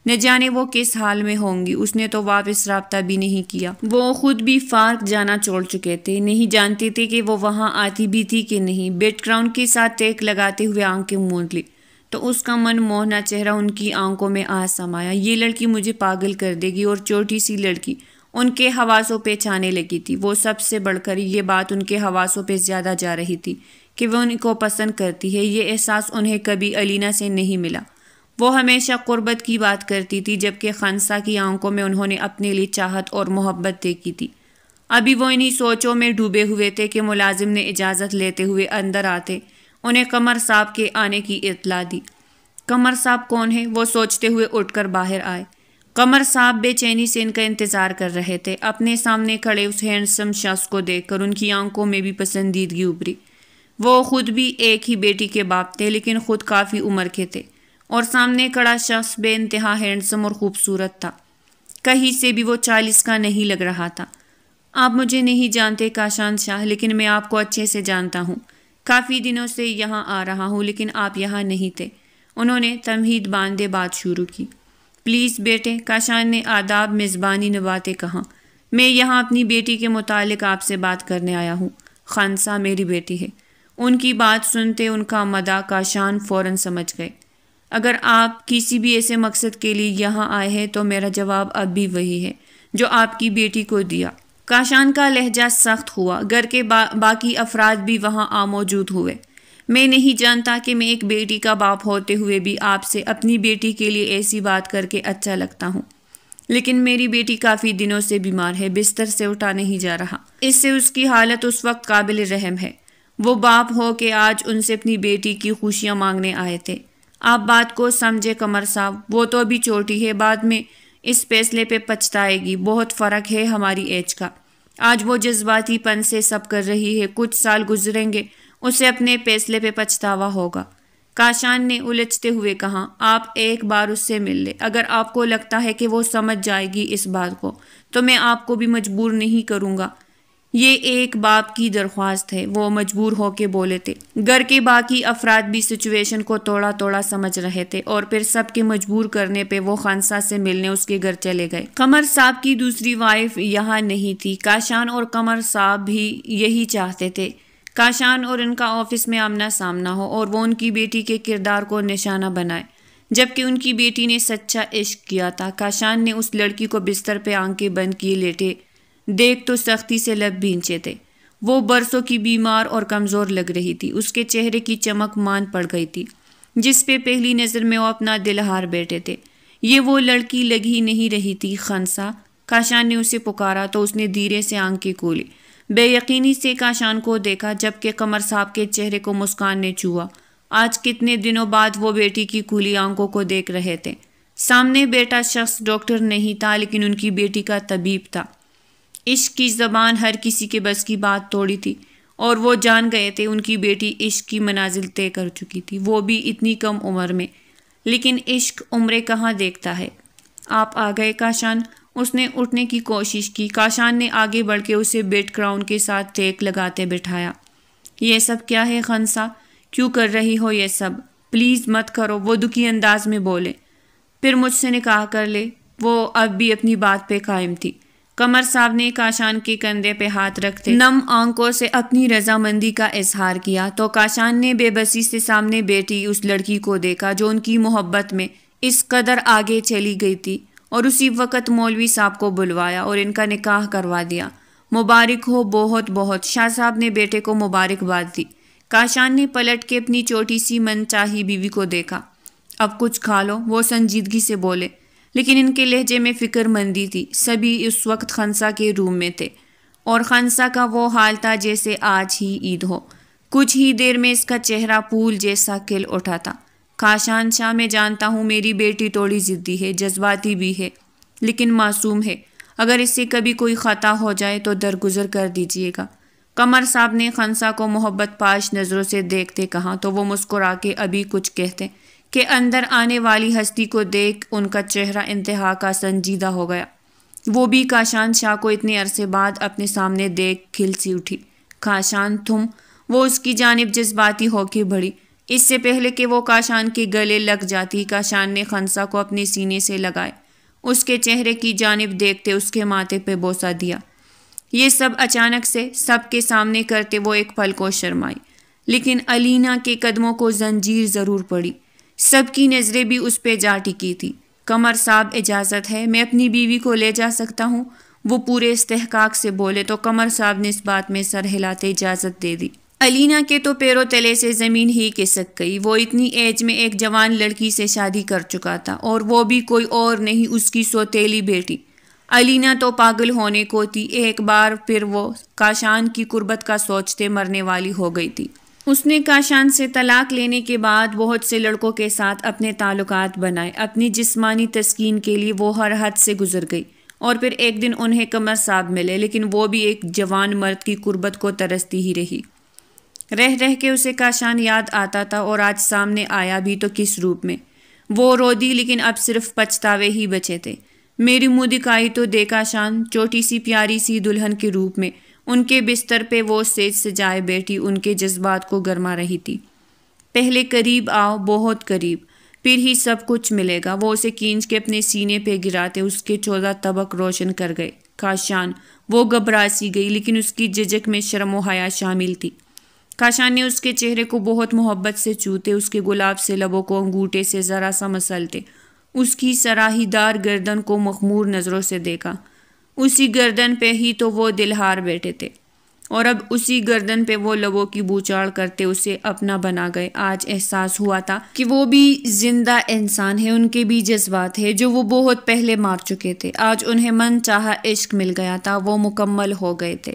نہ جانے وہ کس حال میں ہوں گی، اس نے تو واپس رابطہ بھی نہیں کیا۔ وہ خود بھی فارغ جانا چھوڑ چکے تھے، نہیں جانتے تھے کہ وہ وہاں آتی بھی تھی کہ نہیں۔ بیک گراؤنڈ کے ساتھ ٹیک لگاتے ہوئے آنکھیں موند لی تو اس کا من موہنا چہرہ ان کی آنکھوں میں آ سمایا۔ یہ لڑکی مجھے پاگل کر دے گی، اور چھوٹی سی لڑکی ان کے حواسوں پہ چھانے لگی تھی۔ وہ سب سے بڑھ کر یہ بات ان کے حواسوں پہ زیادہ جا رہی تھی کہ وہ ان کو پسند کرتی ہے۔ یہ احساس انہیں کبھی الینا سے نہیں ملا۔ وہ ہمیشہ قربت کی بات کرتی تھی، جبکہ خنسا کی آنکھوں میں انہوں نے اپنے لیے چاہت اور محبت دیکھی تھی۔ ابھی وہ انہی سوچوں میں ڈوبے ہوئے تھے کہ ملازم نے اجازت لیتے ہوئے اندر آتے انہیں قمر صاحب کے آنے کی اطلاع دی۔ قمر صاحب کون ہے؟ وہ سوچتے ہوئے اٹھ کر باہر آئے۔ قمر صاحب بے چینی سے ان کا انتظار کر رہے تھے۔ اپنے سامنے کھڑے اس ہینڈسم شخص کو دیکھ کر ان کی آنکھوں میں بھی پسندیدگی ابھری۔ وہ خود بھی ایک ہی بیٹی کے باپ تھے، لیکن خود کافی عمر کے تھے، اور سامنے کھڑا شخص بے انتہا ہینڈسم اور خوبصورت تھا، کہیں سے بھی وہ 40 کا نہیں لگ رہا تھا۔ آپ مجھے نہیں جانتے کاشان شاہ، لیکن میں آپ کو اچھے سے جانتا ہوں۔ کافی دنوں سے یہاں آ رہا ہوں، لیکن آپ یہاں نہیں تھے۔ انہوں نے تمہید باندھے بات شروع کی۔ پلیز بیٹے، کاشان نے آداب میزبانی نبھاتے کہا، میں یہاں اپنی بیٹی کے متعلق آپ سے بات کرنے آیا ہوں۔ خنسا میری بیٹی ہے۔ ان کی بات سنتے ان کا مداح کاشان فوراً سمجھ گئے۔ اگر آپ کسی بھی ایسے مقصد کے لیے یہاں آئے ہیں تو میرا جواب اب بھی وہی ہے جو آپ کی بیٹی کو دیا۔ کاشان کا لہجہ سخت ہوا۔ گھر کے باقی افراد بھی وہاں موجود ہوئے۔ میں نہیں جانتا کہ میں ایک بیٹی کا باپ ہوتے ہوئے بھی آپ سے اپنی بیٹی کے لیے ایسی بات کر کے اچھا لگتا ہوں، لیکن میری بیٹی کافی دنوں سے بیمار ہے، بستر سے اٹھا نہیں جا رہا۔ اس سے اس کی حالت اس وقت قابل رحم ہے۔ وہ باپ ہو کہ آج ان سے اپنی بیٹی کی خوشیاں مانگنے آئے تھے۔ آپ بات کو سمجھے قمر صاحب، وہ تو ابھی چھوٹی ہے، بعد میں اس فیصلے پہ پچھتائے گی. بہت فرق ہے ہماری ایج کا. آج وہ جذباتی پن سے سب کر رہی ہے. کچھ سال گزریں گے اسے اپنے فیصلے پہ پچھتاوا ہوگا. کاشان نے الجھتے ہوئے کہا. آپ ایک بار اس سے مل لیں. اگر آپ کو لگتا ہے کہ وہ سمجھ جائے گی اس بات کو تو میں آپ کو بھی مجبور نہیں کروں گا. یہ ایک باپ کی درخواست ہے. وہ مجبور ہو کے بولے تھے. گھر کے باقی افراد بھی سچویشن کو توڑا توڑا سمجھ رہے تھے اور پھر سب کے مجبور کرنے پہ وہ خنسا سے ملنے اس کے گھر چلے گئے. قمر صاحب کی دوسری وائف یہاں نہیں تھی. کاشان اور قمر صاحب بھی یہی چاہتے تھے. کاشان اور ان کا آفس میں آمنا سامنا ہو اور وہ ان کی بیٹی کے کردار کو نشانہ بنائے جبکہ ان کی بیٹی نے سچا عشق کیا تھا. کاشان نے اس لڑکی کو بستر پہ آنکھیں بند کیے لیٹے دیکھ تو سختی سے لب بھینچے تھے. وہ برسوں کی بیمار اور کمزور لگ رہی تھی. اس کے چہرے کی چمک مان پڑ گئی تھی جس پہ پہلی نظر میں وہ اپنا دل ہار بیٹھے تھے. یہ وہ لڑکی لگ ہی نہیں رہی تھی. خنسا. کاشان نے اسے پکارا تو اس نے دھیرے سے آنکھیں کھولی. بے یقینی سے کاشان کو دیکھا جبکہ قمر صاحب کے چہرے کو مسکان نے چھوا. آج کتنے دنوں بعد وہ بیٹی کی کھلی آنکھوں کو دیکھ رہے تھے. سامنے بیٹا شخص ڈاکٹر نہیں تھا لیکن ان کی بیٹی کا طبیب تھا. عشق کی زبان ہر کسی کے بس کی بات توڑی تھی اور وہ جان گئے تھے ان کی بیٹی عشق کی منازل طے کر چکی تھی. وہ بھی اتنی کم عمر میں. لیکن عشق عمریں کہاں دیکھتا ہے. آپ آ گئے کاشان. اس نے اٹھنے کی کوشش کی. کاشان نے آگے بڑھ کے اسے بیڈ کراؤن کے ساتھ ٹیک لگاتے بٹھایا. یہ سب کیا ہے خنسا؟ کیوں کر رہی ہو یہ سب؟ پلیز مت کرو. وہ دکھی انداز میں بولے. پھر مجھ سے نکاح کر لے. وہ اب بھی اپنی بات پہ قائم تھی. قمر صاحب نے کاشان کے کندھے پہ ہاتھ رکھتے نم آنکھوں سے اپنی رضامندی کا اظہار کیا تو کاشان نے بے بسی سے سامنے بیٹھی اس لڑکی کو دیکھا جو ان کی محبت میں اس قدر آگے چلی گئی تھی اور اسی وقت مولوی صاحب کو بلوایا اور ان کا نکاح کروا دیا. مبارک ہو. بہت بہت. شاہ صاحب نے بیٹے کو مبارکباد دی. کاشان نے پلٹ کے اپنی چھوٹی سی من چاہی بیوی کو دیکھا. اب کچھ کھا لو. وہ سنجیدگی سے بولے لیکن ان کے لہجے میں فکر مندی تھی. سبھی اس وقت خنسا کے روم میں تھے اور خنسا کا وہ حال تھا جیسے آج ہی عید ہو. کچھ ہی دیر میں اس کا چہرہ پھول جیسا کھل اٹھا تھا. کاشان شاہ میں جانتا ہوں میری بیٹی تھوڑی ضدی ہے, جذباتی بھی ہے لیکن معصوم ہے. اگر اس سے کبھی کوئی خطا ہو جائے تو درگزر کر دیجیے گا. قمر صاحب نے خنسا کو محبت پاش نظروں سے دیکھتے کہا تو وہ مسکرا کے ابھی کچھ کہتے کہ اندر آنے والی ہستی کو دیکھ ان کا چہرہ انتہا کا سنجیدہ ہو گیا. وہ بھی کاشان شاہ کو اتنے عرصے بعد اپنے سامنے دیکھ کھل سی اٹھی. کاشان تم. وہ اس کی جانب جذباتی ہو کے بڑھی. اس سے پہلے کہ وہ کاشان کے گلے لگ جاتی کاشان نے خنسا کو اپنے سینے سے لگائے. اس کے چہرے کی جانب دیکھتے اس کے ماتھے پہ بوسہ دیا. یہ سب اچانک سے سب کے سامنے کرتے وہ ایک پل کو شرمائی لیکن الینا کے قدموں کو زنجیر ضرور پڑی. سب کی نظریں بھی اس پہ جا ٹکی تھی. قمر صاحب اجازت ہے میں اپنی بیوی کو لے جا سکتا ہوں؟ وہ پورے استحقاق سے بولے تو قمر صاحب نے اس بات میں سر ہلاتے اجازت دے دی. الینا کے تو پیروں تلے سے زمین ہی کھسک گئی. وہ اتنی ایج میں ایک جوان لڑکی سے شادی کر چکا تھا اور وہ بھی کوئی اور نہیں اس کی سوتیلی بیٹی. الینا تو پاگل ہونے کو تھی. ایک بار پھر وہ کاشان کی قربت کا سوچتے مرنے والی ہو گئی تھی. اس نے کاشان سے طلاق لینے کے بعد بہت سے لڑکوں کے ساتھ اپنے تعلقات بنائے. اپنی جسمانی تسکین کے لیے وہ ہر حد سے گزر گئی اور پھر ایک دن انہیں قمر صاحب ملے لیکن وہ بھی ایک جوان مرد کی قربت کو ترستی ہی رہی. رہ رہ کے اسے کاشان یاد آتا تھا اور آج سامنے آیا بھی تو کس روپ میں. وہ رو دی لیکن اب صرف پچھتاوے ہی بچے تھے. میری منہ دکھائی تو دے کاشان. چھوٹی سی پیاری سی دلہن کے روپ میں ان کے بستر پہ وہ سیج سجائے بیٹھی ان کے جذبات کو گرما رہی تھی. پہلے قریب آؤ, بہت قریب, پھر ہی سب کچھ ملے گا. وہ اسے کھینچ کے اپنے سینے پہ گراتے اس کے 14 طبق روشن کر گئے. کاشان. وہ گھبرا سی گئی لیکن اس کی جھجک میں شرم و حیا شامل تھی. کاشان نے اس کے چہرے کو بہت محبت سے چھوتے اس کے گلاب سے لبوں کو انگوٹھے سے ذرا سا مسلتے اس کی سراہی دار گردن کو مخمور نظروں سے دیکھا. اسی گردن پہ ہی تو وہ دلہار بیٹھے تھے اور اب اسی گردن پہ وہ لبوں کی بوچھاڑ کرتے اسے اپنا بنا گئے. آج احساس ہوا تھا کہ وہ بھی زندہ انسان ہے. ان کے بھی جذبات ہیں جو وہ بہت پہلے مار چکے تھے. آج انہیں من چاہا عشق مل گیا تھا. وہ مکمل ہو گئے تھے.